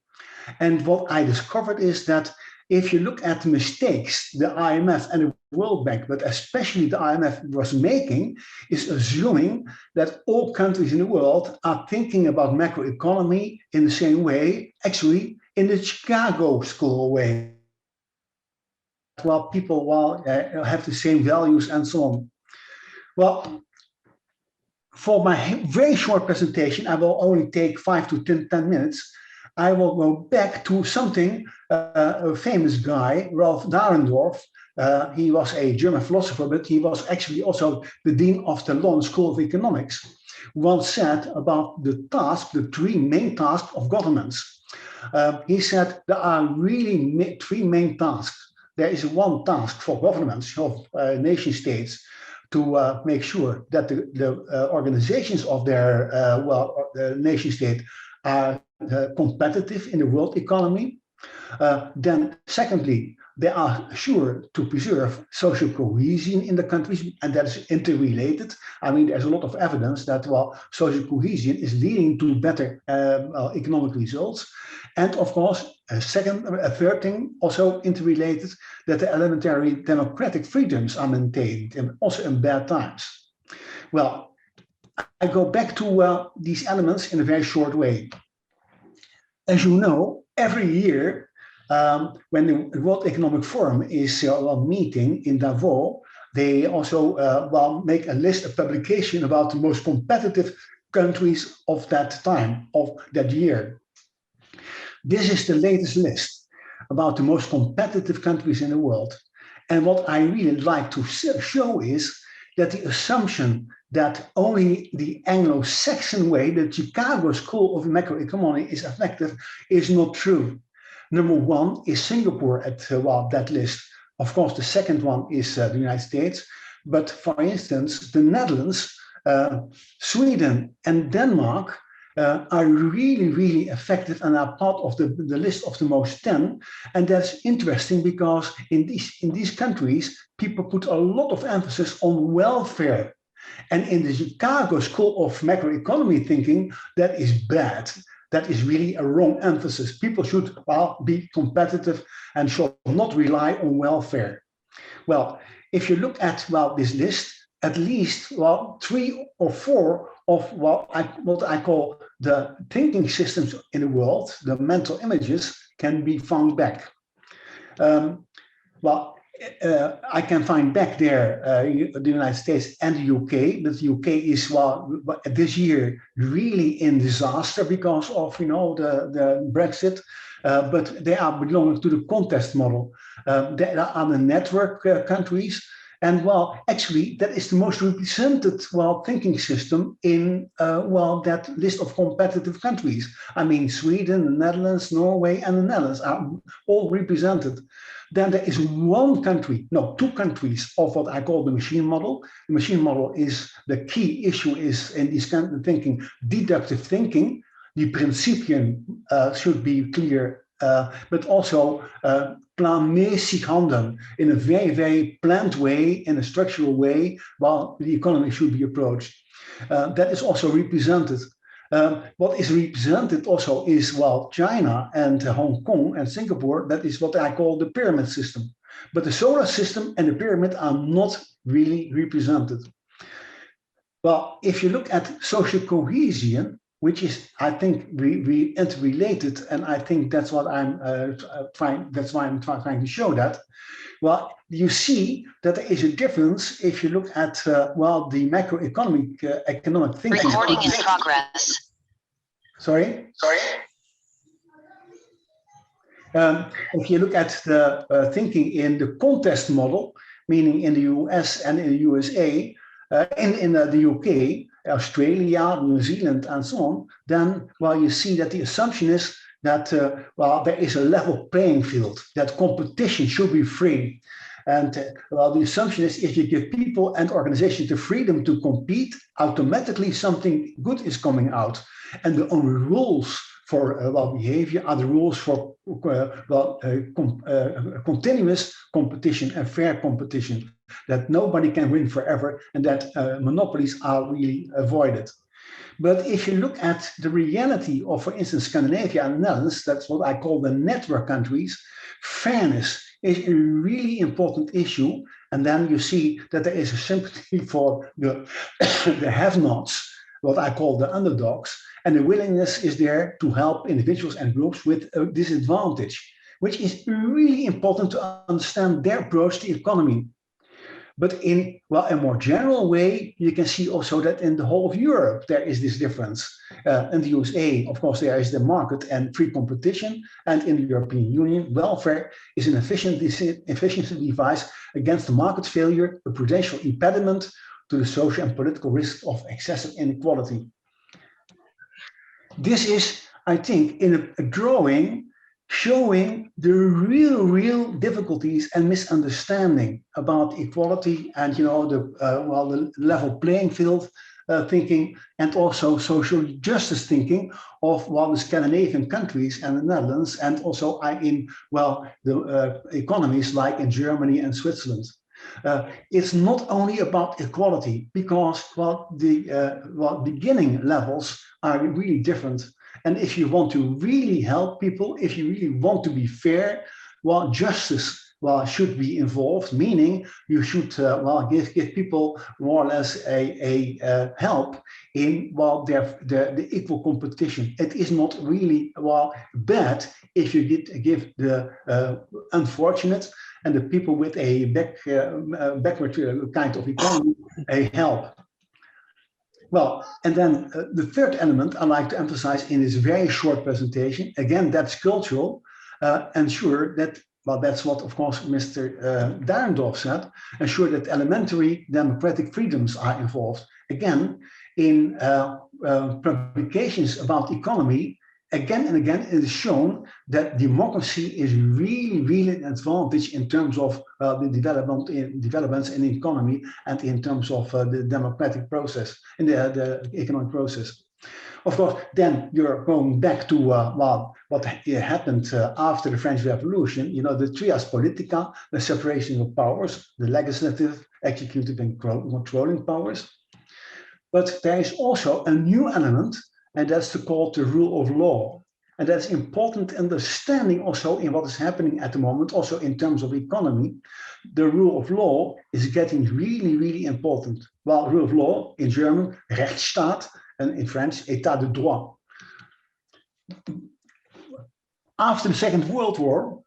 [SPEAKER 4] And what I discovered is that if you look at the mistakes the IMF and the World Bank, but especially the IMF was making, is assuming that all countries in the world are thinking about macroeconomy in the same way, actually in the Chicago School way. While people have the same values and so on. Well, for my very short presentation, I will only take 5 to 10 minutes. I will go back to something, a famous guy, Ralph Dahrendorf. He was a German philosopher, but he was actually also the dean of the London School of Economics, once said about the three main tasks of governments. He said there are really three main tasks. There is one task for governments of nation states to make sure that the organizations of their nation state are competitive in the world economy. Then secondly, they are sure to preserve social cohesion in the countries, and that is interrelated. I mean, there's a lot of evidence that social cohesion is leading to better economic results. And of course, a third thing, also interrelated, that the elementary democratic freedoms are maintained, and also in bad times. Well, I go back to these elements in a very short way. As you know, every year, when the World Economic Forum is meeting in Davos, they also make a list, a publication about the most competitive countries of that time, of that year. This is the latest list about the most competitive countries in the world. And what I really like to show is that the assumption that only the Anglo-Saxon way, the Chicago School of Macroeconomics, is effective is not true. Number one is Singapore at that list. Of course, the second one is the United States. But for instance, the Netherlands, Sweden, and Denmark are really, really effective and are part of the list of the most 10. And that's interesting because in these countries, people put a lot of emphasis on welfare. And in the Chicago School of Macroeconomy thinking, that is bad. That is really a wrong emphasis. People should be competitive and should not rely on welfare. Well, if you look at this list, at least 3 or 4 of what I call the thinking systems in the world, the mental images, can be found back. I can find back there the United States and the UK, but the UK is this year really in disaster because of the Brexit, but they are belonging to the contest model. They are the network countries, and actually that is the most represented thinking system in that list of competitive countries. I mean, Sweden, the Netherlands, Norway, and the Netherlands are all represented. Then there is two countries of what I call the machine model. The machine model is the key issue is in this kind of thinking, deductive thinking. The principium should be clear, but also planmäßig handeln in a very, very planned way, in a structural way, while the economy should be approached. That is also represented. What is represented also is China and Hong Kong and Singapore. That is what I call the pyramid system. But the solar system and the pyramid are not really represented. Well, if you look at social cohesion, which is, I think, we interrelated, and I think that's what I'm trying. That's why I'm trying to show that. Well, you see that there is a difference if you look at the macroeconomic economic thinking.
[SPEAKER 5] Recording in progress.
[SPEAKER 4] Sorry. If you look at the thinking in the contest model, meaning in the US and in the USA, in the UK, Australia, New Zealand, and so on, then you see that the assumption is that there is a level playing field, that competition should be free. And the assumption is if you give people and organizations the freedom to compete, automatically something good is coming out. And the only rules for behavior are the rules for continuous competition and fair competition, that nobody can win forever and that monopolies are really avoided. But if you look at the reality of, for instance, Scandinavia and the Netherlands, that's what I call the network countries, fairness is a really important issue. And then you see that there is a sympathy for the have-nots, what I call the underdogs, and the willingness is there to help individuals and groups with a disadvantage, which is really important to understand their approach to the economy. But in, well, a more general way, you can see also that in the whole of Europe, there is this difference. In the USA, of course, there is the market and free competition. And in the European Union, welfare is an efficiency device against the market failure, a prudential impediment to the social and political risk of excessive inequality. This is, I think, in a drawing showing the real difficulties and misunderstanding about equality and, you know, the level playing field thinking, and also social justice thinking of, well, the Scandinavian countries and the Netherlands, and also in, well, the economies like in Germany and Switzerland. It's not only about equality, because, well, the beginning levels are really different. And if you want to really help people, if you really want to be fair, well, justice, well, should be involved, meaning you should, well, give people more or less a help in, well, the equal competition. It is not really, well, bad if you give the unfortunate and the people with a backward kind of economy a help. Well, and then the third element I like to emphasize in this very short presentation, again, that's cultural, ensure that, well, that's what, of course, Mr. Dahrendorf said, ensure that elementary democratic freedoms are involved. Again, in publications about economy, again and again, it is shown that democracy is really an advantage in terms of the developments in the economy and in terms of the democratic process, in the economic process. Of course, then you're going back to well, what happened after the French Revolution, you know, the trias politica, the separation of powers, the legislative, executive, and controlling powers. But there is also a new element, and that's called the rule of law. And that's important understanding also in what is happening at the moment, also in terms of economy. The rule of law is getting really important. Well, rule of law in German, Rechtsstaat, and in French, État de droit. After the Second World War,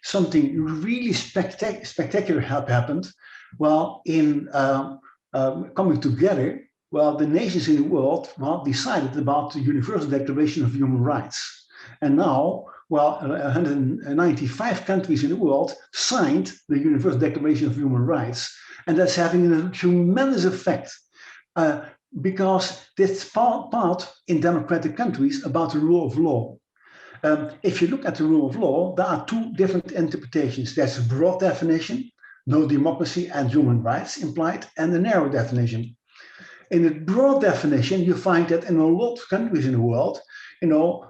[SPEAKER 4] something really spectacular happened. Well, in coming together, well, the nations in the world, well, decided about the Universal Declaration of Human Rights. And now, well, 195 countries in the world signed the Universal Declaration of Human Rights. And that's having a tremendous effect because this part in democratic countries about the rule of law. If you look at the rule of law, there are two different interpretations. There's a broad definition, no democracy and human rights implied, and a narrow definition. In the broad definition, you find that in a lot of countries in the world, you know,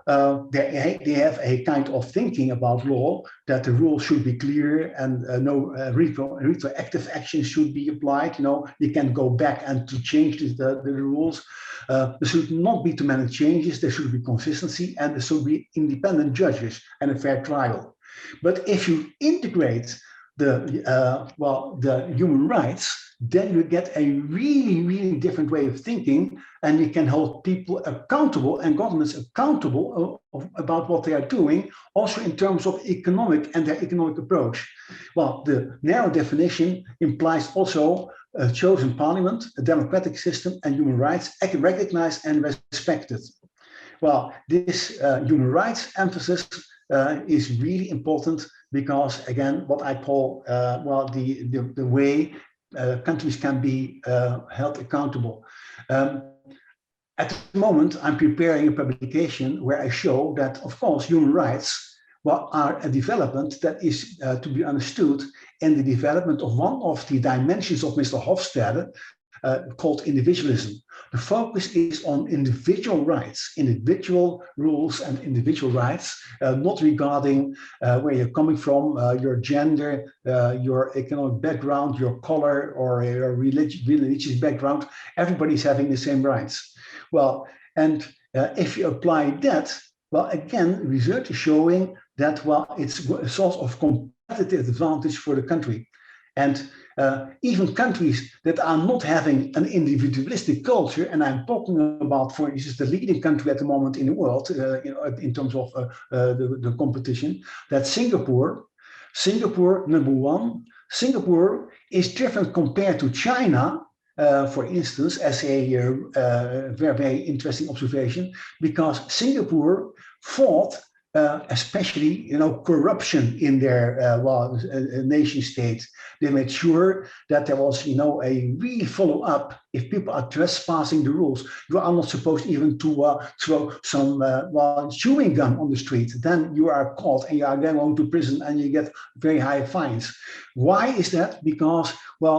[SPEAKER 4] they have a kind of thinking about law, that the rules should be clear and no retroactive action should be applied. You know, you can go back and to change the rules. There should not be too many changes. There should be consistency, and there should be independent judges and a fair trial. But if you integrate the human rights, then you get a really different way of thinking, and you can hold people accountable and governments accountable about what they are doing, also in terms of economic and their economic approach. Well, the narrow definition implies also a chosen parliament, a democratic system, and human rights recognized and respected. Well, this human rights emphasis is really important because, again, what I call well, the way countries can be held accountable. At the moment, I'm preparing a publication where I show that, of course, human rights are a development that is to be understood in the development of one of the dimensions of Mr. Hofstede called individualism. The focus is on individual rights, individual rules and individual rights, not regarding where you're coming from, your gender, your economic background, your color, or your religious background. Everybody's having the same rights. Well, and if you apply that, well, again, research is showing that, well, it's a source of competitive advantage for the country. And even countries that are not having an individualistic culture, and I'm talking about, for instance, the leading country at the moment in the world, you know, in terms of the competition, that's Singapore. Singapore, number one, Singapore is different compared to China, for instance, as a very, very interesting observation, because Singapore fought especially, corruption in their nation state. They made sure that there was, a real follow-up. If people are trespassing the rules, you are not supposed even to throw some chewing gum on the street. Then you are caught and you are going to prison and you get very high fines. Why is that? Because,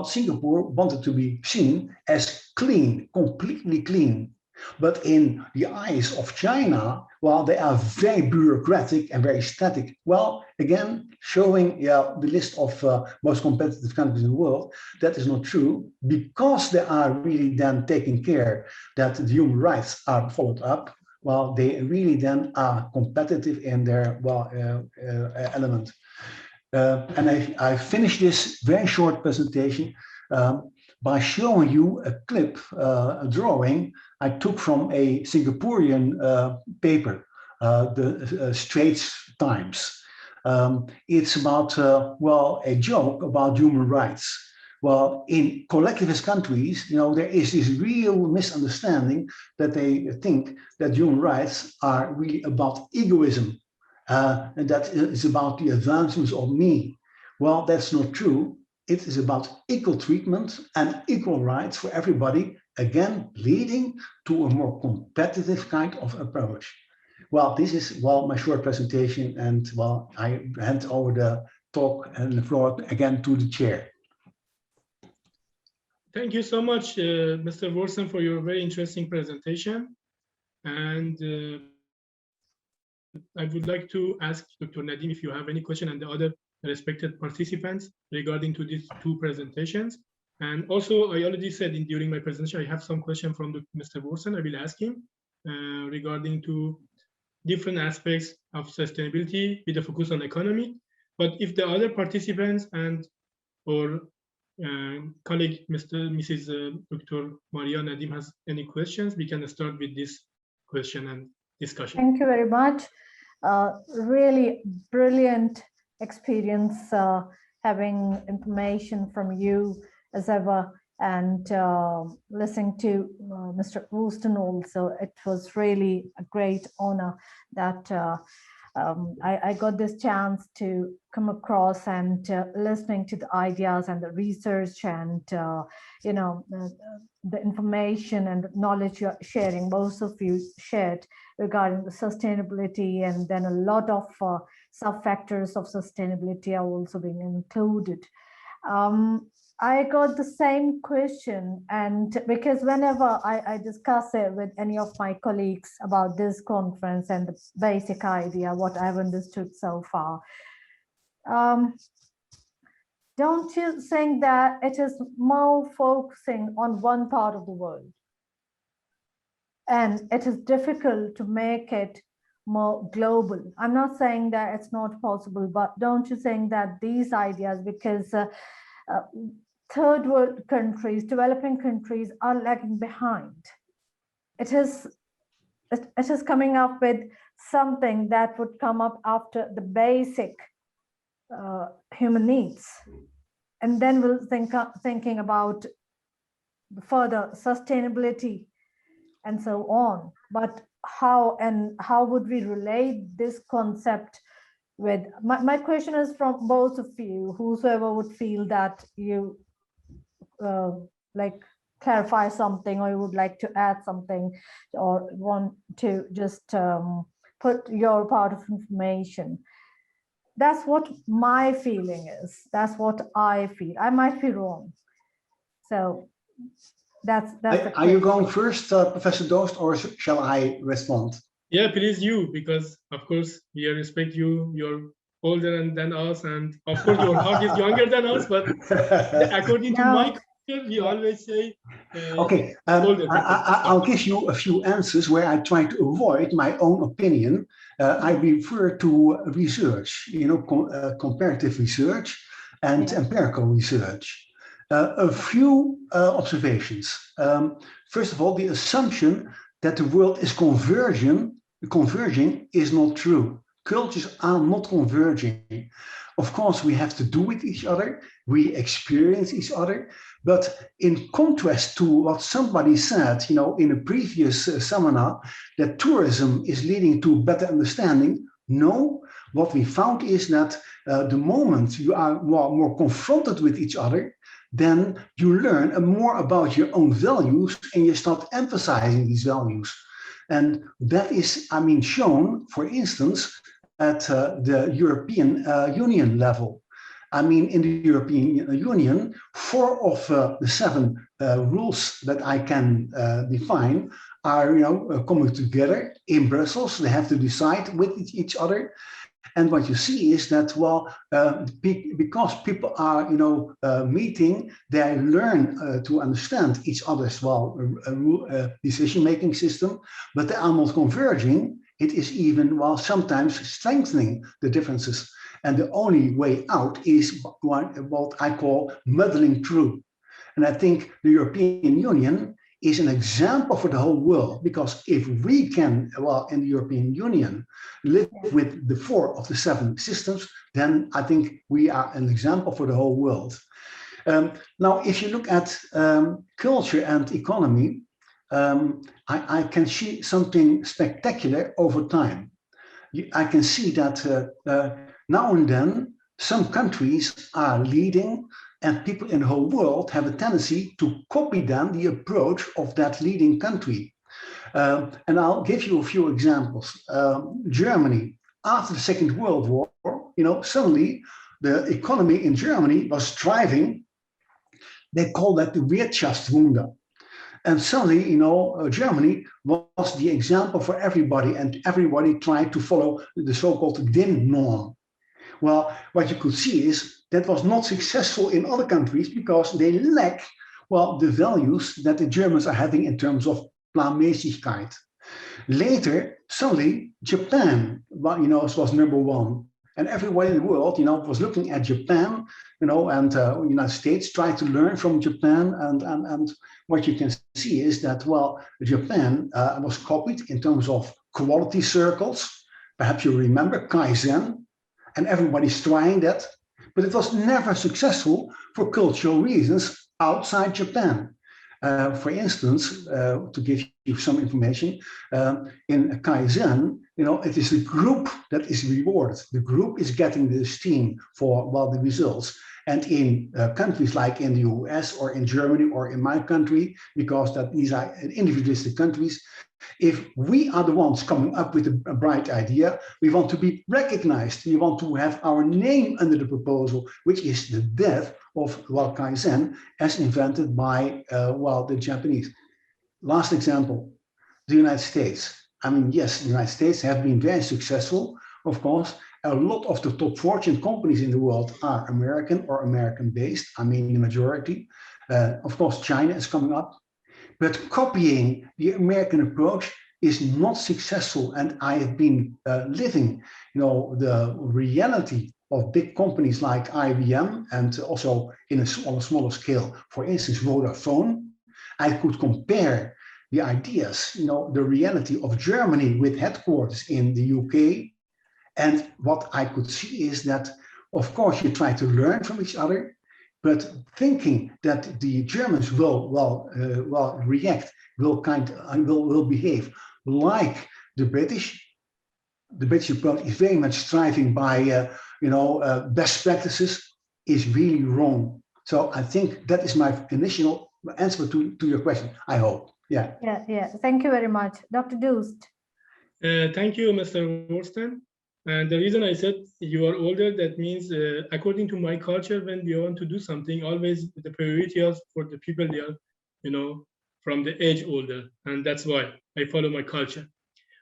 [SPEAKER 4] Singapore wanted to be seen as clean, completely clean. But in the eyes of China, they are very bureaucratic and very static. Well, again, showing the list of most competitive countries in the world, that is not true, because they are really then taking care that the human rights are followed up. They really then are competitive in their element. And I finished this very short presentation by showing you a clip, a drawing I took from a Singaporean paper, the Straits Times. It's about, a joke about human rights. In collectivist countries, there is this real misunderstanding that they think that human rights are really about egoism, and that is about the advancements of me. That's not true. It is about equal treatment and equal rights for everybody, again, leading to a more competitive kind of approach. This is, my short presentation, and, I hand over the talk and the floor again to the chair.
[SPEAKER 1] Thank you so much, Mr. Worsten, for your very interesting presentation. And I would like to ask Dr. Nadim if you have any question, and the other respected participants regarding to these two presentations. And also, I already said during my presentation, I have some question from Mr. Worsten. I will ask him regarding to different aspects of sustainability with a focus on economy. But if the other participants and or colleague, Mrs. Dr. Maria Nadim has any questions, we can start with this question and discussion.
[SPEAKER 3] Thank you very much. Really brilliant experience having information from you as ever, and listening to Mr. Worsten also. It was really a great honor that I got this chance to come across and listening to the ideas and the research and the information and knowledge you're sharing, most of you shared regarding the sustainability, and then a lot of sub-factors of sustainability are also being included. I got the same question, and because whenever I discuss it with any of my colleagues about this conference and the basic idea, what I've understood so far, don't you think that it is more focusing on one part of the world? And it is difficult to make it more global. I'm not saying that it's not possible, but don't you think that these ideas, because third world countries, developing countries are lagging behind. It is coming up with something that would come up after the basic human needs. And then we'll thinking about further sustainability and so on. But how would we relate this concept with, my question is from both of you, whosoever would feel that you like clarify something, or you would like to add something, or want to just put your part of information. That's what my feeling is. That's what I feel. I might be wrong. So that's
[SPEAKER 4] Are you going first, Professor Doost, or shall I respond?
[SPEAKER 1] Yeah, please you, because of course we respect you. You're older than us, and of course your heart is younger than us. But according to my culture, we always say.
[SPEAKER 4] Okay, I'll give you a few answers where I try to avoid my own opinion. I refer to research, comparative research and empirical research. A few observations. First of all, the assumption that the world is converging is not true. Cultures are not converging. Of course, we have to do with each other. We experience each other. But in contrast to what somebody said, in a previous seminar, that tourism is leading to better understanding. No, what we found is that the moment you are more confronted with each other, then you learn more about your own values and you start emphasizing these values. And that is, shown, for instance, at the European Union level. In the European Union, 4 of the 7 rules that I can define are, coming together in Brussels. They have to decide with each other. And what you see is that, because people are, meeting, they learn to understand each other's, decision-making system, but they are not converging. It is even, sometimes strengthening the differences. And the only way out is what I call muddling through. And I think the European Union is an example for the whole world, because if we can, in the European Union, live with the 4 of the 7 systems, then I think we are an example for the whole world. Now, if you look at culture and economy, I can see something spectacular over time. I can see that now and then some countries are leading, and people in the whole world have a tendency to copy then the approach of that leading country. And I'll give you a few examples. Germany, after the Second World War, suddenly the economy in Germany was thriving. They call that the Wirtschaftswunder. And suddenly, Germany was the example for everybody, and everybody tried to follow the so-called DIN norm. Well, what you could see is that was not successful in other countries because they lack, the values that the Germans are having in terms of Planmäßigkeit. Later, suddenly, Japan, was number 1. And everybody in the world, was looking at Japan, and the United States tried to learn from Japan. And what you can see is that, Japan was copied in terms of quality circles. Perhaps you remember Kaizen, and everybody's trying that. But it was never successful for cultural reasons outside Japan. For instance, to give you some information, in Kaizen, it is the group that is rewarded. The group is getting the esteem for the results. And in countries like in the US or in Germany or in my country, because these are individualistic countries, if we are the ones coming up with a bright idea, we want to be recognized. We want to have our name under the proposal, which is the death of Kaizen as invented by the Japanese. Last example, the United States. Yes, the United States have been very successful, of course. A lot of the top fortune companies in the world are American or American-based. The majority. Of course, China is coming up. But copying the American approach is not successful. And I have been living, the reality of big companies like IBM, and also on a smaller scale, for instance, Vodafone. I could compare the ideas, the reality of Germany with headquarters in the UK. And what I could see is that, of course, you try to learn from each other, but thinking that the Germans will react, will behave like the British. The British approach is very much striving by best practices, is really wrong. So I think that is my initial answer to your question. I hope. Yeah.
[SPEAKER 3] Yeah. Thank you very much, Dr. Doost.
[SPEAKER 1] Thank you, Mr. Worston. And the reason I said you are older, that means according to my culture, when we want to do something, always the priority is for the people they are, from the age older. And that's why I follow my culture.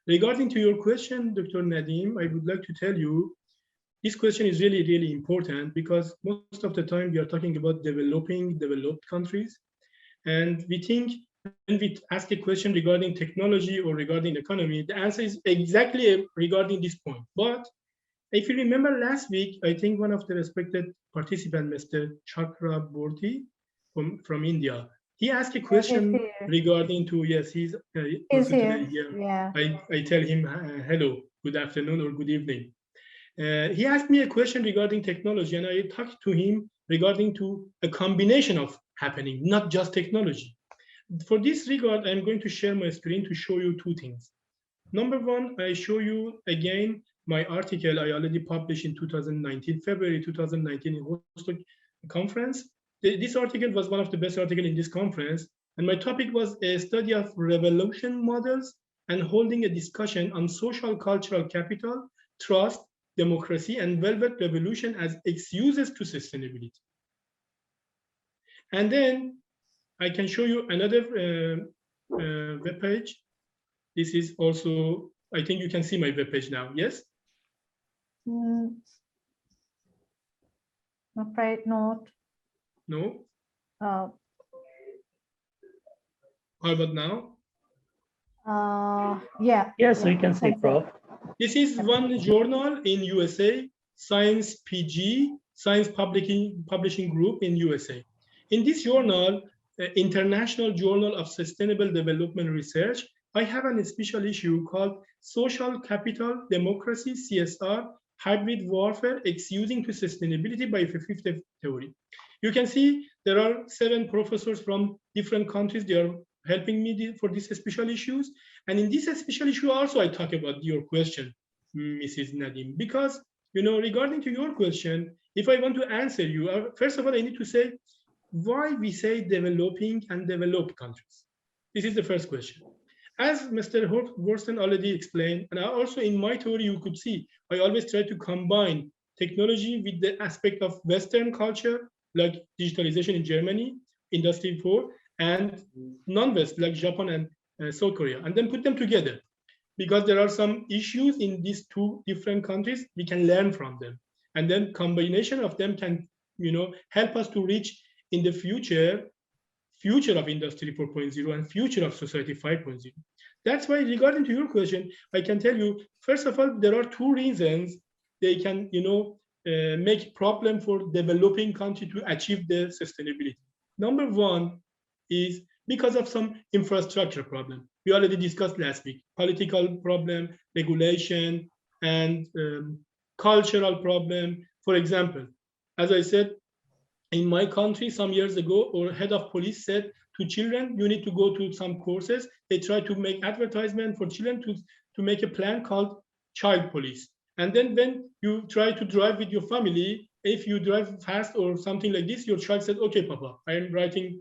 [SPEAKER 1] Regarding to your question, Dr. Nadim, I would like to tell you, this question is really, really important because most of the time we are talking about developed countries. And we think when we ask a question regarding technology or regarding economy, the answer is exactly regarding this point. But if you remember last week, I think one of the respected participants, Mr. Chakraborty from India, he asked a question regarding to, yes, he's
[SPEAKER 3] here.
[SPEAKER 1] Yeah. I tell him hello, good afternoon or good evening. He asked me a question regarding technology, and I talked to him regarding to a combination of happening, not just technology. For this regard, I'm going to share my screen to show you two things. Number one, I show you again my article I already published in 2019, February 2019 in Woodstock conference. This article was one of the best articles in this conference, and my topic was a study of revolution models and holding a discussion on social cultural capital, trust, democracy, and velvet revolution as excuses to sustainability. And then I can show you another web page. This is also, I think you can see my web page now, yes?
[SPEAKER 3] I'm afraid not.
[SPEAKER 1] No?
[SPEAKER 3] Uh,
[SPEAKER 1] How about now?
[SPEAKER 3] yeah.
[SPEAKER 2] Yes, we can see,
[SPEAKER 3] Thank you.
[SPEAKER 2] Prof.
[SPEAKER 1] This is one journal in USA, Science PG, Science Publishing Group in USA. In this journal, International Journal of Sustainable Development Research, I have a special issue called Social Capital, Democracy, CSR, Hybrid Warfare, Excusing to Sustainability by Fifth Theory. You can see there are 7 professors from different countries. They are helping me for these special issues. And in this special issue also, I talk about your question, Mrs. Nadim, because, you know, regarding to your question, if I want to answer you, first of all, I need to say why we say developing and developed countries. This is the first question. As Mr. Worsten already explained, and also in my theory, you could see, I always try to combine technology with the aspect of Western culture, like digitalization in Germany, Industry 4, and non-West, like Japan and South Korea, and then put them together. Because there are some issues in these 2 different countries, we can learn from them. And then combination of them can, you know, help us to reach in the future of Industry 4.0 and future of Society 5.0. That's why, regarding to your question, I can tell you, first of all, there are 2 reasons they can, you know, make problem for developing country to achieve the sustainability. Number one is because of some infrastructure problem. We already discussed last week, political problem, regulation, and cultural problem. For example, as I said, in my country some years ago, our head of police said to children, you need to go to some courses. They try to make advertisement for children to make a plan called child police. And then when you try to drive with your family, if you drive fast or something like this, your child said, okay, Papa, I am writing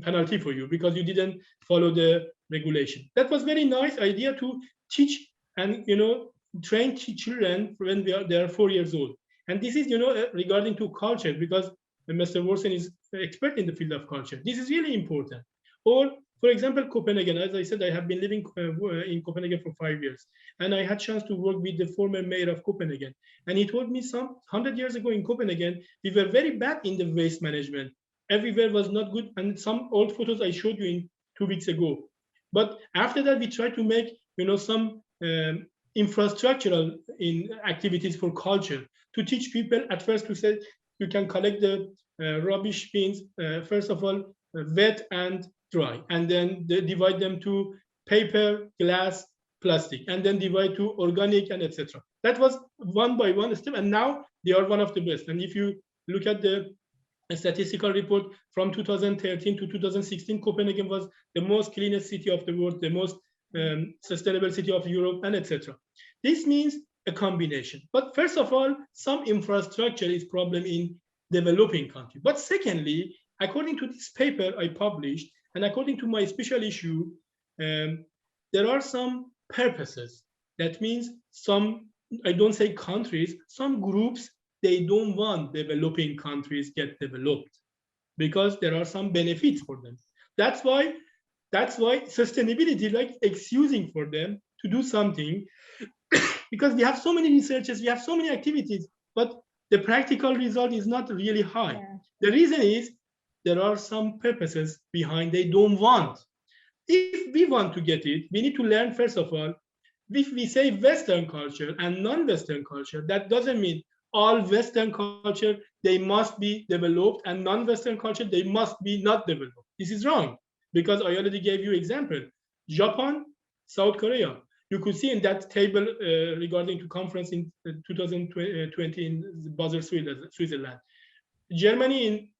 [SPEAKER 1] penalty for you because you didn't follow the regulation. That was very nice idea to teach and, you know, train children when they are 4 years old. And this is, you know, regarding to culture, because Mr. Worsten is an expert in the field of culture. This is really important. Or, for example, Copenhagen. As I said, I have been living in Copenhagen for 5 years, and I had chance to work with the former mayor of Copenhagen. And he told me some 100 years ago in Copenhagen, we were very bad in the waste management. Everywhere was not good. And some old photos I showed you in 2 weeks ago. But after that, we tried to make, you know, some infrastructural activities for culture to teach people at first to say you can collect the rubbish bins, first of all, wet and dry, and then divide them to paper, glass, plastic, and then divide to organic and etc. That was one by one step, and now they are one of the best. And if you look at the statistical report from 2013 to 2016, Copenhagen was the most cleanest city of the world, the most sustainable city of Europe, and etc. This means a combination. But first of all, some infrastructure is problem in developing country. But secondly, according to this paper I published, and according to my special issue, there are some purposes. That means some, I don't say countries, some groups, they don't want developing countries get developed because there are some benefits for them. That's why sustainability, like excusing for them to do something, because we have so many researchers, we have so many activities, but the practical result is not really high. Yeah. The reason is there are some purposes behind they don't want. If we want to get it, we need to learn, first of all, if we say Western culture and non-Western culture, that doesn't mean all Western culture, they must be developed, and non-Western culture, they must be not developed. This is wrong, because I already gave you example. Japan, South Korea. You could see in that table regarding to conference in 2020 in Basel, Switzerland. Germany,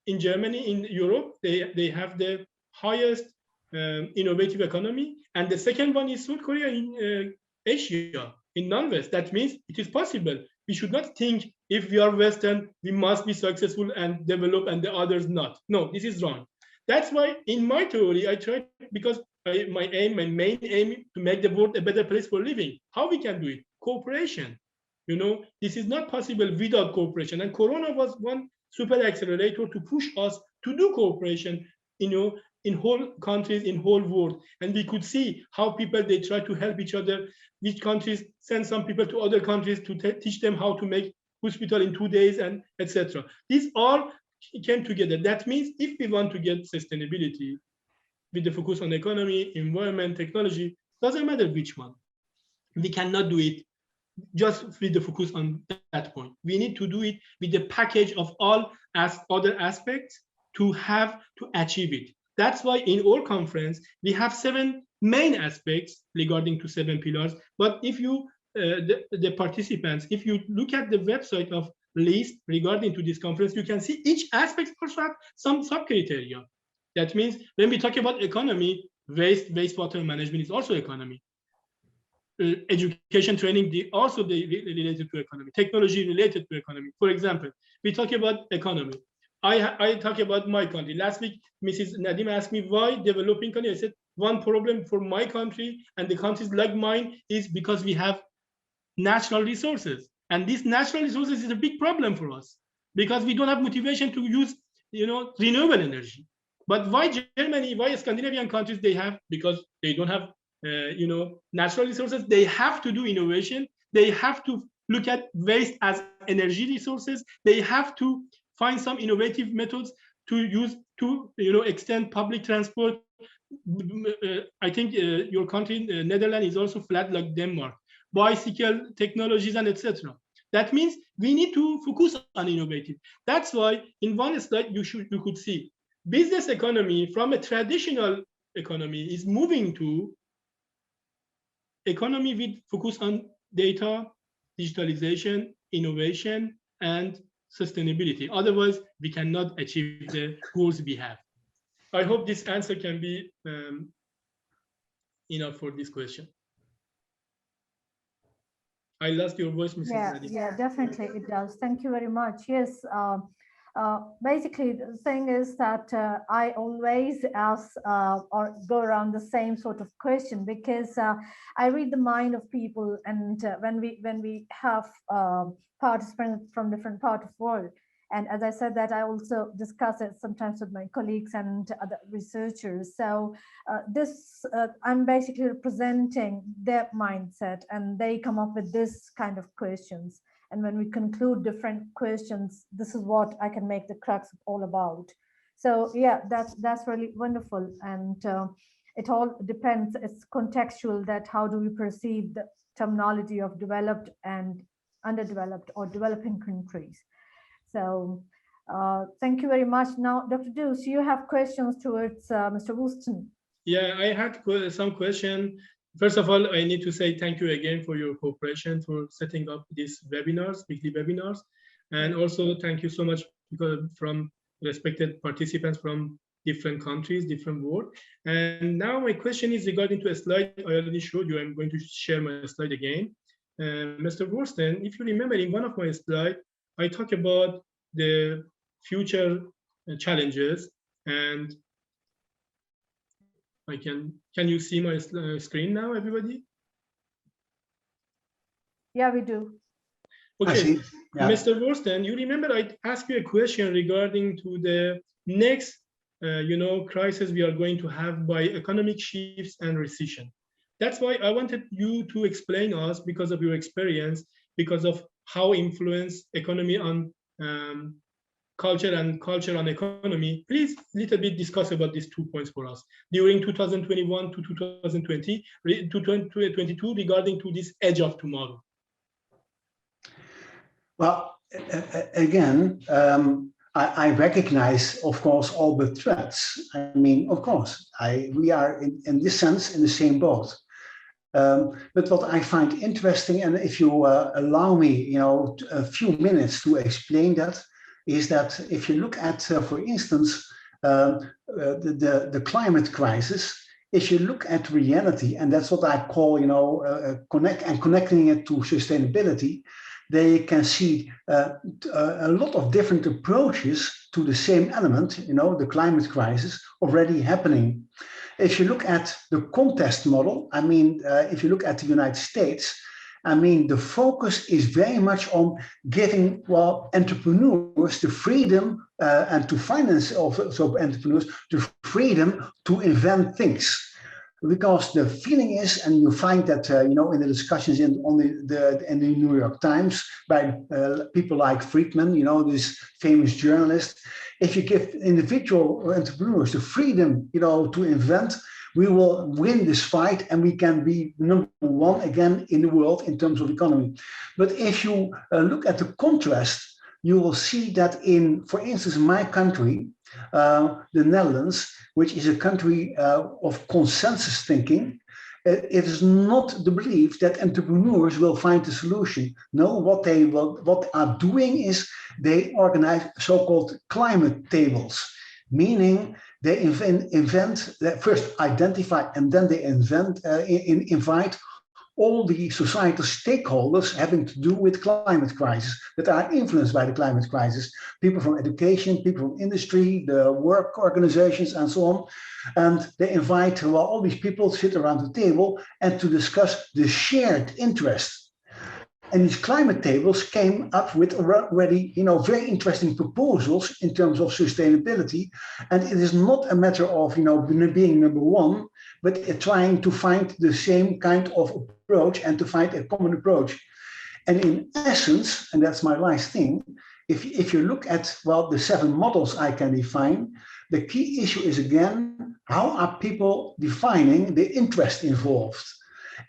[SPEAKER 1] in Germany, in Europe, they have the highest innovative economy, and the second one is South Korea in Asia, in non-West. That means it is possible. We should not think if we are Western, we must be successful and develop, and the others not. No, this is wrong. That's why in my theory, I try, because my main aim to make the world a better place for living. How we can do it? Cooperation. You know, this is not possible without cooperation. And Corona was one super accelerator to push us to do cooperation, you know, in whole countries, in whole world. And we could see how people, they try to help each other. Which countries send some people to other countries to teach them how to make hospital in 2 days, and etc. These all came together. That means if we want to get sustainability with the focus on economy, environment, technology, doesn't matter which one. We cannot do it just with the focus on that point. We need to do it with the package of all other aspects to achieve it. That's why in our conference, we have 7 main aspects regarding to 7 pillars. But if you, the participants, if you look at the website of LIST regarding to this conference, you can see each aspect also have some sub-criteria. That means when we talk about economy, wastewater management is also economy. Education training, also related to economy. Technology related to economy. For example, we talk about economy. I talk about my country. Last week, Mrs. Nadim asked me why developing country. I said, one problem for my country and the countries like mine is because we have natural resources. And these natural resources is a big problem for us because we don't have motivation to use, you know, renewable energy. But why Germany, why Scandinavian countries, they have, because they don't have, you know, natural resources, they have to do innovation. They have to look at waste as energy resources. They have to find some innovative methods to use to, you know, extend public transport. I think your country, Netherlands, is also flat like Denmark. Bicycle technologies and etc. That means we need to focus on innovative. That's why in one slide you could see business economy from a traditional economy is moving to economy with focus on data, digitalization, innovation, and sustainability. Otherwise, we cannot achieve the goals we have. I hope this answer can be enough for this question. I lost your voice, Mrs. Nadim.
[SPEAKER 3] Yeah, definitely it does. Thank you very much. Yes, basically the thing is that I always ask or go around the same sort of question because I read the mind of people, and when we have participants from different parts of the world, and as I said that I also discuss it sometimes with my colleagues and other researchers. So I'm basically representing their mindset, and they come up with this kind of questions. And when we conclude different questions, this is what I can make the crux all about. So yeah, that's really wonderful. And it all depends, it's contextual, that how do we perceive the terminology of developed and underdeveloped or developing countries. So thank you very much. Now, Dr. Duus, you have questions towards Mr. Woesten.
[SPEAKER 1] Yeah, I had some question. First of all, I need to say thank you again for your cooperation for setting up these webinars, weekly webinars. And also thank you so much from respected participants from different countries, different world. And now my question is regarding to a slide I already showed you. I'm going to share my slide again. Mr. Woesten, if you remember in one of my slides, I talk about the future challenges, and can you see my screen now, everybody?
[SPEAKER 3] Yeah, we do.
[SPEAKER 1] Okay, yeah. Mr. Woesten, you remember I asked you a question regarding to the next, you know, crisis we are going to have by economic shifts and recession. That's why I wanted you to explain us, because of your experience, because of how influence economy on culture and culture on economy. Please little bit discuss about these 2 points for us during 2021 to 2020 to 2022 regarding to this edge of tomorrow.
[SPEAKER 4] Well, again, I recognize, of course, all the threats. I mean, of course, we are in this sense in the same boat. But what I find interesting, and if you allow me, a few minutes to explain that, is that if you look at, for instance, the climate crisis, if you look at reality, and that's what I call, connecting it to sustainability, they can see a lot of different approaches to the same element, the climate crisis, already happening. If you look at the contest model, I mean, if you look at the United States, I mean, the focus is very much on giving, entrepreneurs the freedom and to finance also entrepreneurs the freedom to invent things. Because the feeling is, and you find that in the discussions in the New York Times by people like Friedman, this famous journalist, if you give individual entrepreneurs the freedom, to invent, we will win this fight and we can be number one again in the world in terms of economy. But if you look at the contrast, you will see that in, for instance, my country, the Netherlands, which is a country of consensus thinking, it is not the belief that entrepreneurs will find the solution. No, what they are doing is they organize so-called climate tables, meaning they invent, first identify, and then they invite all the societal stakeholders having to do with climate crisis that are influenced by the climate crisis. People from education, people from industry, the work organizations, and so on. And they invite all these people to sit around the table and to discuss the shared interest. And these climate tables came up with already, very interesting proposals in terms of sustainability. And it is not a matter of, being number one, but trying to find the same kind of approach and to find a common approach. And in essence, and that's my last thing, if you look at, the 7 models I can define, the key issue is, again, how are people defining the interest involved?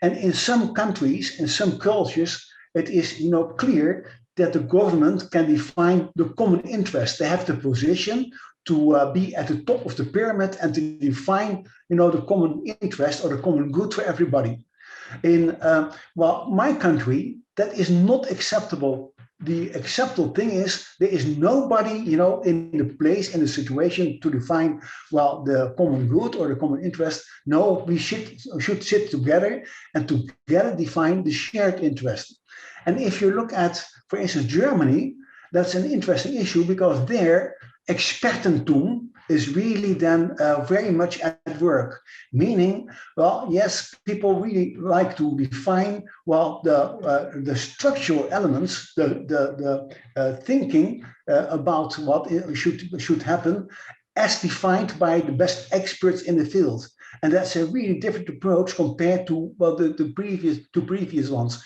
[SPEAKER 4] And in some countries, in some cultures, it is clear that the government can define the common interest. They have the position to be at the top of the pyramid and to define the common interest or the common good for everybody. In my country, that is not acceptable. The acceptable thing is there is nobody in the place, in the situation to define the common good or the common interest. No, we should sit together and together define the shared interest. And if you look at, for instance, Germany, that's an interesting issue because their Expertentum is really then very much at work. Meaning, yes, people really like to define the structural elements, the thinking about what should happen, as defined by the best experts in the field. And that's a really different approach compared to the previous ones.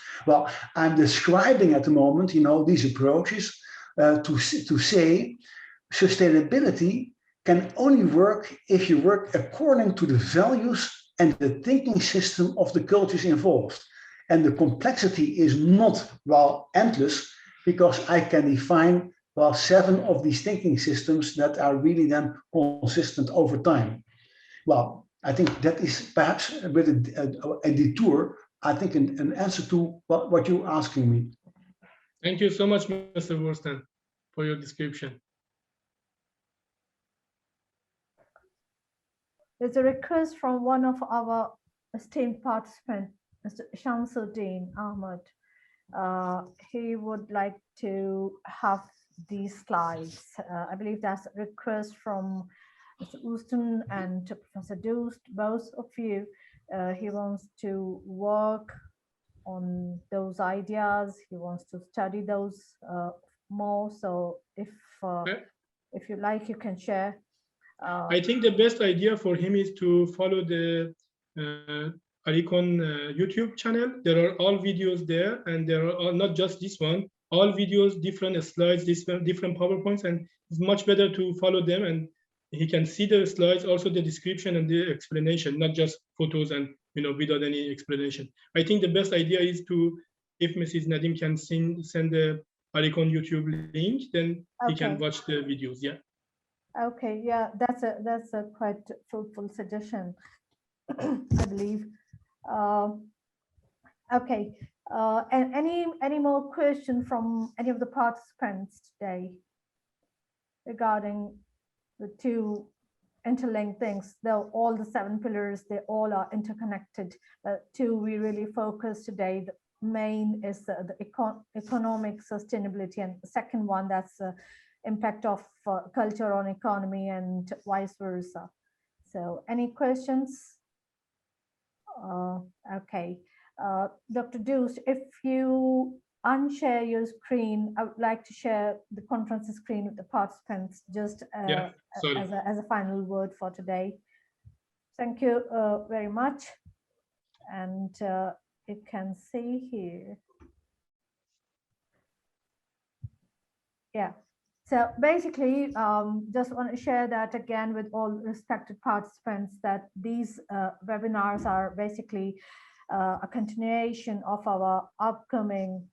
[SPEAKER 4] I'm describing at the moment, these approaches to say sustainability can only work if you work according to the values and the thinking system of the cultures involved. And the complexity is not, endless, because I can define 7 of these thinking systems that are really then consistent over time. I think that is perhaps with a detour, I think an answer to what you're asking me.
[SPEAKER 1] Thank you so much, Mr. Worstan, for your description.
[SPEAKER 3] There's a request from one of our esteemed participants, Mr. Shamsuddin Ahmed. He would like to have these slides. I believe that's a request from Mr. Worstan and Professor Doost, both of you. He wants to work on those ideas. He wants to study those more. So if you like, you can share.
[SPEAKER 1] I think the best idea for him is to follow the Arikon YouTube channel. There are all videos there, and there are all, not just this one, all videos, different slides, different PowerPoints, and it's much better to follow them, and he can see the slides, also the description and the explanation, not just photos and without any explanation. I think the best idea is to, if Mrs. Nadim can send the Arikon YouTube link, then he can watch the videos. Yeah.
[SPEAKER 3] Okay, yeah, that's a quite fruitful suggestion, I believe. Okay. And any more questions from any of the participants today regarding the two interlinked things? Though all the 7 pillars, they all are interconnected. Two we really focus today. The main is the economic sustainability, and the second one, that's the impact of culture on economy and vice versa. So any questions? Okay. Dr. Deuce, if you unshare your screen, I would like to share the conference screen with the participants just
[SPEAKER 1] Yeah, sorry.
[SPEAKER 3] as a final word for today. Thank you very much. And you can see here. Yeah. So basically, just want to share that again with all respected participants that these webinars are basically a continuation of our upcoming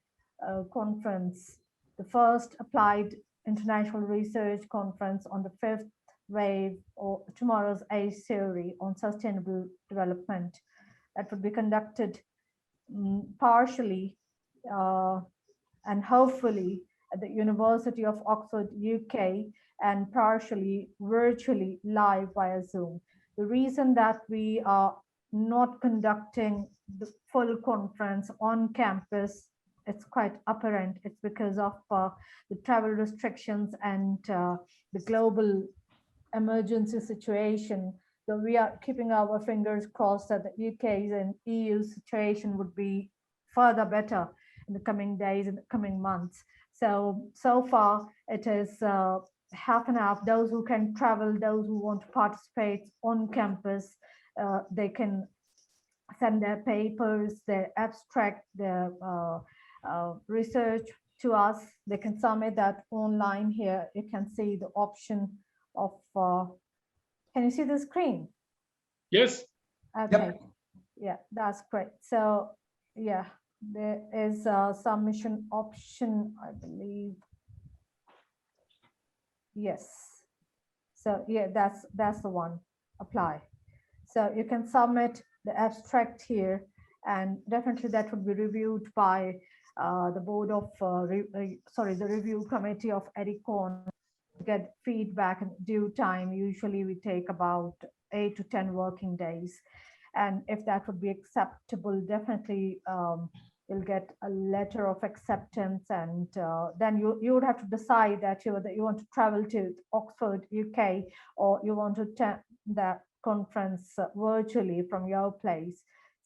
[SPEAKER 3] conference, the first Applied International Research Conference on the 5th wave or tomorrow's ACE theory on sustainable development that would be conducted partially and hopefully at the University of Oxford, UK, and partially virtually live via Zoom. The reason that we are not conducting the full conference on campus, it's quite apparent. It's because of the travel restrictions and the global emergency situation. So we are keeping our fingers crossed that the UK's and EU situation would be further better in the coming days and the coming months. So far it is half and half. Those who can travel, those who want to participate on campus, they can send their papers, their abstract, their research to us. They can submit that online here. You can see the option of, can you see the screen?
[SPEAKER 1] Yes.
[SPEAKER 3] Okay.
[SPEAKER 4] Yep.
[SPEAKER 3] Yeah, that's great. So yeah, there is a submission option, I believe. Yes. So yeah, that's the one, apply. So you can submit the abstract here, and definitely that would be reviewed by the board of, the review committee of EDICON, get feedback in due time. Usually we take about 8 to 10 working days. And if that would be acceptable, definitely you'll get a letter of acceptance, and then you would have to decide that you want to travel to Oxford, UK, or you want to attend that conference virtually from your place.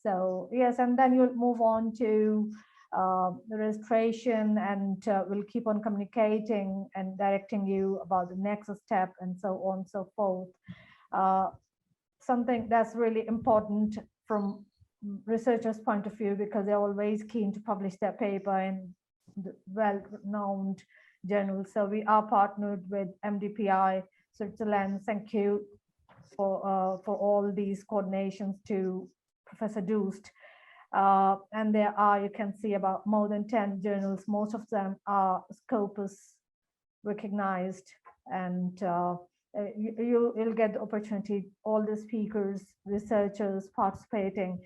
[SPEAKER 3] So yes, and then you'll move on to the registration, and we'll keep on communicating and directing you about the next step and so on and so forth. Something that's really important from researchers' point of view, because they're always keen to publish their paper in the well-renowned journals. So we are partnered with MDPI Switzerland. Thank you for all these coordinations to Professor Doost. And there are, you can see, about more than 10 journals. Most of them are Scopus recognized, and you'll get the opportunity. All the speakers, researchers participating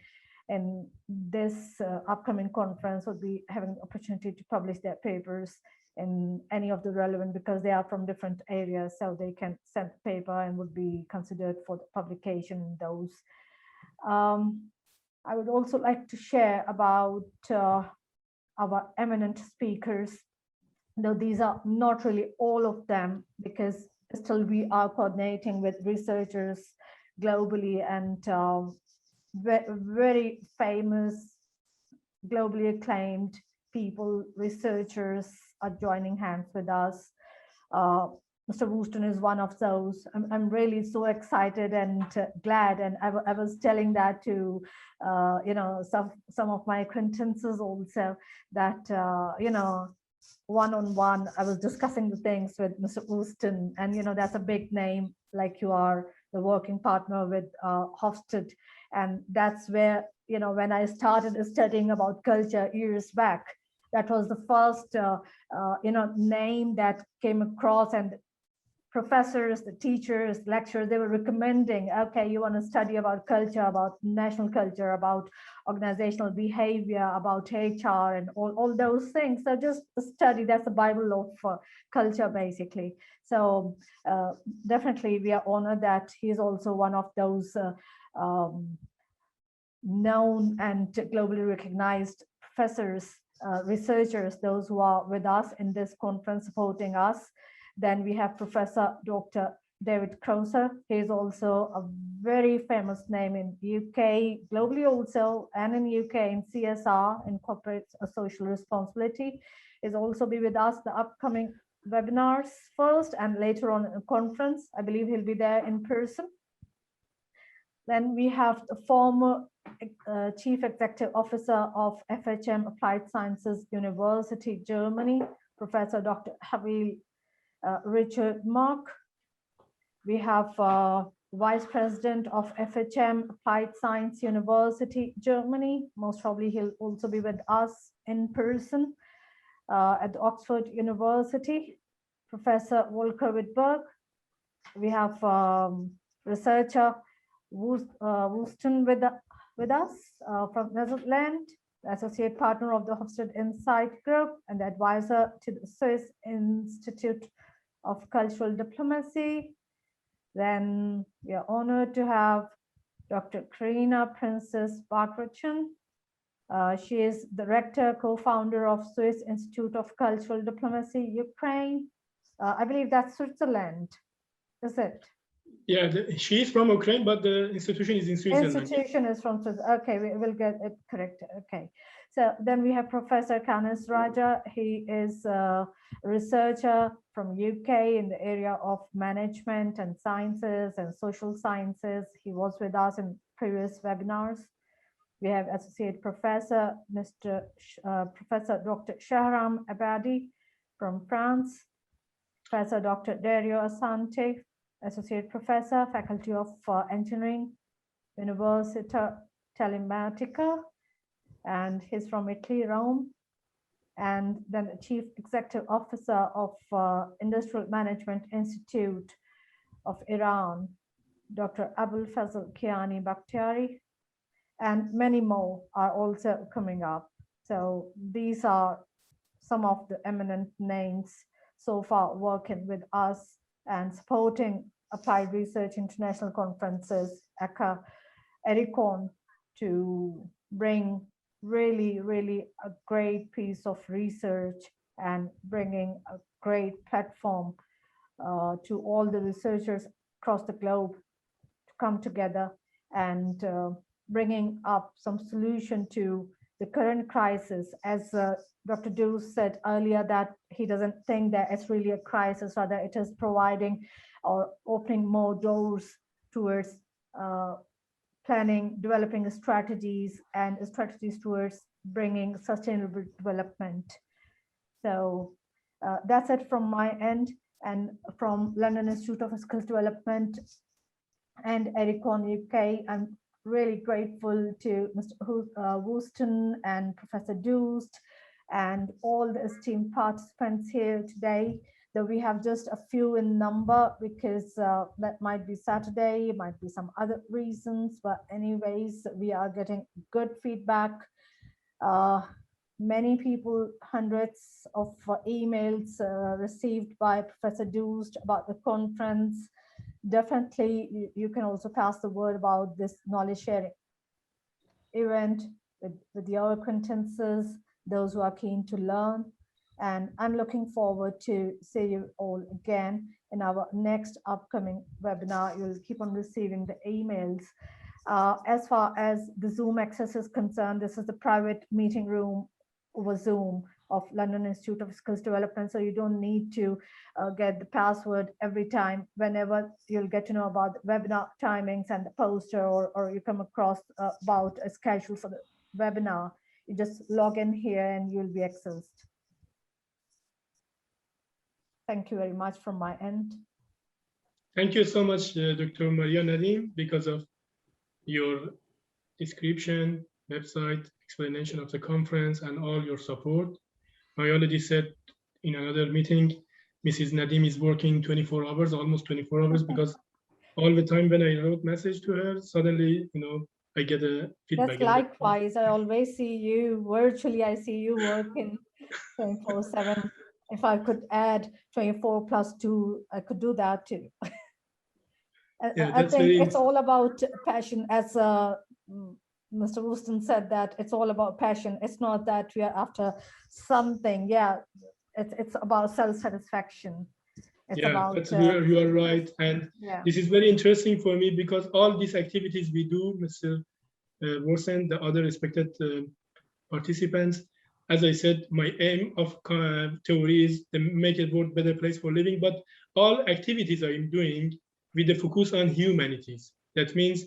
[SPEAKER 3] in this upcoming conference would be having the opportunity to publish their papers in any of the relevant, because they are from different areas, so they can send the paper and would be considered for the publication in those. I would also like to share about our eminent speakers, though these are not really all of them, because still we are coordinating with researchers globally, and very famous, globally acclaimed people, researchers are joining hands with us. Mr. Wooston is one of those. I'm really so excited and glad, and I was telling that to some of my acquaintances also, that one-on-one I was discussing the things with Mr. Wooston, and that's a big name, like you are the working partner with Hofstede, and that's where when I started studying about culture years back, that was the first name that came across, and professors, the teachers, lecturers, they were recommending, okay, you want to study about culture, about national culture, about organizational behavior, about HR and all those things. So just study, that's the Bible of culture, basically. So definitely we are honored that he's also one of those known and globally recognized professors, researchers, those who are with us in this conference supporting us. Then we have Professor Dr. David Croser. He is also a very famous name in UK, globally also, and in UK in CSR, in corporate social responsibility. Is also be with us the upcoming webinars first and later on a conference. I believe he'll be there in person. Then we have the former Chief Executive Officer of FHM Applied Sciences University, Germany, Professor Dr. Havil Richard Mark. We have Vice President of FHM Applied Science University, Germany. Most probably he'll also be with us in person at Oxford University, Professor Volker Wittberg. We have researcher Woesten with us from Netherlands, the associate partner of the Hofstede Insight Group and the advisor to the Swiss Institute of Cultural Diplomacy. Then we are honored to have Dr. Karina Princess Bagrachan. She is director, co-founder of Swiss Institute of Cultural Diplomacy, Ukraine. I believe that's Switzerland, is it?
[SPEAKER 1] Yeah, she is from Ukraine, but the institution is in Switzerland.
[SPEAKER 3] Institution is from Switzerland. Okay, we will get it correct. Okay. So then we have Professor Kanis Raja. He is a researcher from UK in the area of management and sciences and social sciences. He was with us in previous webinars. We have Associate Professor, Professor Dr. Shahram Abadi from France, Professor Dr. Dario Asante, Associate Professor, Faculty of Engineering, Università Telematica, and he's from Italy, Rome. And then the Chief Executive Officer of Industrial Management Institute of Iran, Dr. Abul Fazl Kiani Bakhtiari, and many more are also coming up. So these are some of the eminent names so far working with us and supporting applied research international conferences, ECA, ERICON, to bring really a great piece of research and bringing a great platform to all the researchers across the globe to come together and bringing up some solution to the current crisis. As Dr. Dews said earlier, that he doesn't think that it's really a crisis, rather it is providing or opening more doors towards planning, developing strategies and strategies towards bringing sustainable development. So that's it from my end, and from London Institute of Skills Development and ERICON UK. I'm really grateful to Mr. Woesten and Professor Dews and all the esteemed participants here today. Though we have just a few in number because that might be Saturday, might be some other reasons, but anyways, we are getting good feedback. Many people, hundreds of emails received by Professor Dews about the conference. Definitely, you can also pass the word about this knowledge sharing event with your acquaintances, those who are keen to learn. And I'm looking forward to see you all again in our next upcoming webinar. You'll keep on receiving the emails. As far as the Zoom access is concerned, this is the private meeting room over Zoom of London Institute of Skills Development. So you don't need to get the password every time. Whenever you'll get to know about the webinar timings and the poster, or you come across about a schedule for the webinar, you just log in here and you'll be accessed. Thank you very much from my end.
[SPEAKER 1] Thank you so much, Dr. Maria Nadim, because of your description, website, explanation of the conference, and all your support. I already said in another meeting Mrs. Nadim is working 24 hours, almost 24 hours, because all the time when I wrote message to her, suddenly, I get a feedback.
[SPEAKER 3] That's likewise. I always see you virtually. I see you working 24/7. If I could add 24 plus 2, I could do that too.
[SPEAKER 1] Yeah,
[SPEAKER 3] I
[SPEAKER 1] that's
[SPEAKER 3] think
[SPEAKER 1] very
[SPEAKER 3] it's all about passion. As Mr. Wooston said, that it's all about passion. It's not that we are after something. Yeah, it's about self-satisfaction. It's
[SPEAKER 1] yeah,
[SPEAKER 3] about
[SPEAKER 1] you are right. And
[SPEAKER 3] yeah.
[SPEAKER 1] this is very interesting for me because all these activities we do, Mr. Wooston, the other respected participants, as I said, my aim of theory is to make a world better place for living, but all activities I'm doing with the focus on humanities. That means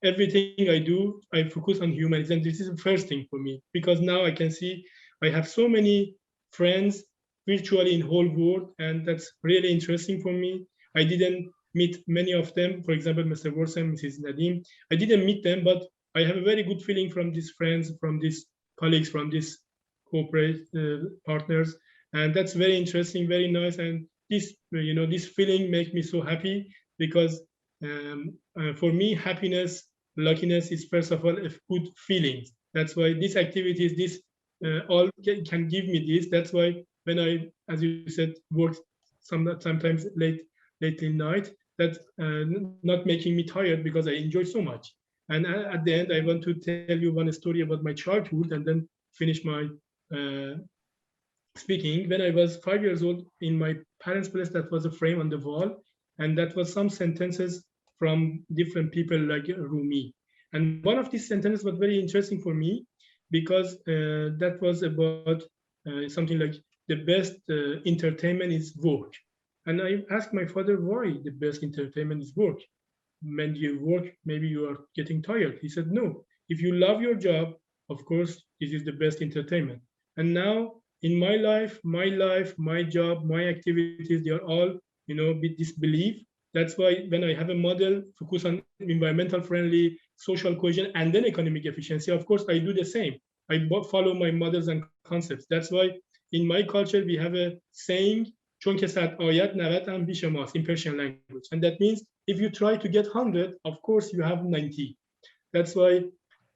[SPEAKER 1] everything I do, I focus on humanities. And this is the first thing for me, because now I can see I have so many friends virtually in whole world, and that's really interesting for me. I didn't meet many of them. For example, Mr. Wooston, Mrs. Nadim, I didn't meet them, but I have a very good feeling from these friends, from these colleagues, from these corporate partners, and that's very interesting, very nice. And this, this feeling makes me so happy because for me, happiness, luckiness is first of all a good feeling. That's why these activities, this all can give me this. That's why when I, as you said, work sometimes late in night, that's not making me tired because I enjoy so much. And at the end, I want to tell you one story about my childhood and then finish my speaking. When I was 5 years old, in my parents' place, that was a frame on the wall, and that was some sentences from different people like Rumi. And one of these sentences was very interesting for me because that was about something like the best entertainment is work. And I asked my father why the best entertainment is work. When you work, maybe you are getting tired. He said, no, if you love your job, of course, this is the best entertainment. And now in my life, my job, my activities, they are all, with this belief. That's why when I have a model focus on environmental friendly, social cohesion, and then economic efficiency, of course, I do the same. I follow my models and concepts. That's why in my culture, we have a saying, چون که 100 آیت 90 هم بیش ماست, in Persian language. And that means if you try to get 100, of course you have 90. That's why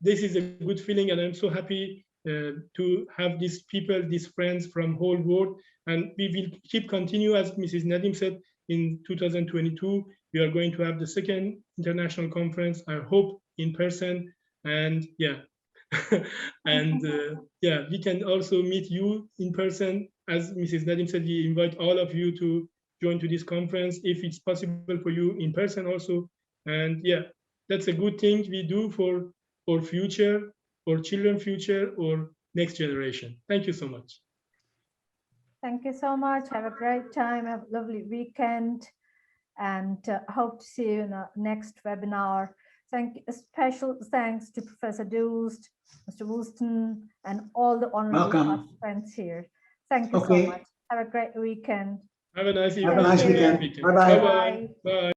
[SPEAKER 1] this is a good feeling, and I'm so happy to have these people, these friends from whole world. And we will keep continue, as Mrs. Nadim said, in 2022, we are going to have the second international conference, I hope in person. And yeah, and yeah, we can also meet you in person. As Mrs. Nadim said, we invite all of you to join to this conference if it's possible for you in person also. And yeah, that's a good thing we do for our future, or children future, or next generation. Thank you so much.
[SPEAKER 3] Thank you so much. Have a great time. Have a lovely weekend, and hope to see you in the next webinar. Special thanks to Professor Doost, Mr. Wooston, and all the honorable participants here. Thank you so much. Have a great weekend.
[SPEAKER 1] Have a nice evening.
[SPEAKER 4] Have a nice weekend. Bye-bye.
[SPEAKER 1] Bye.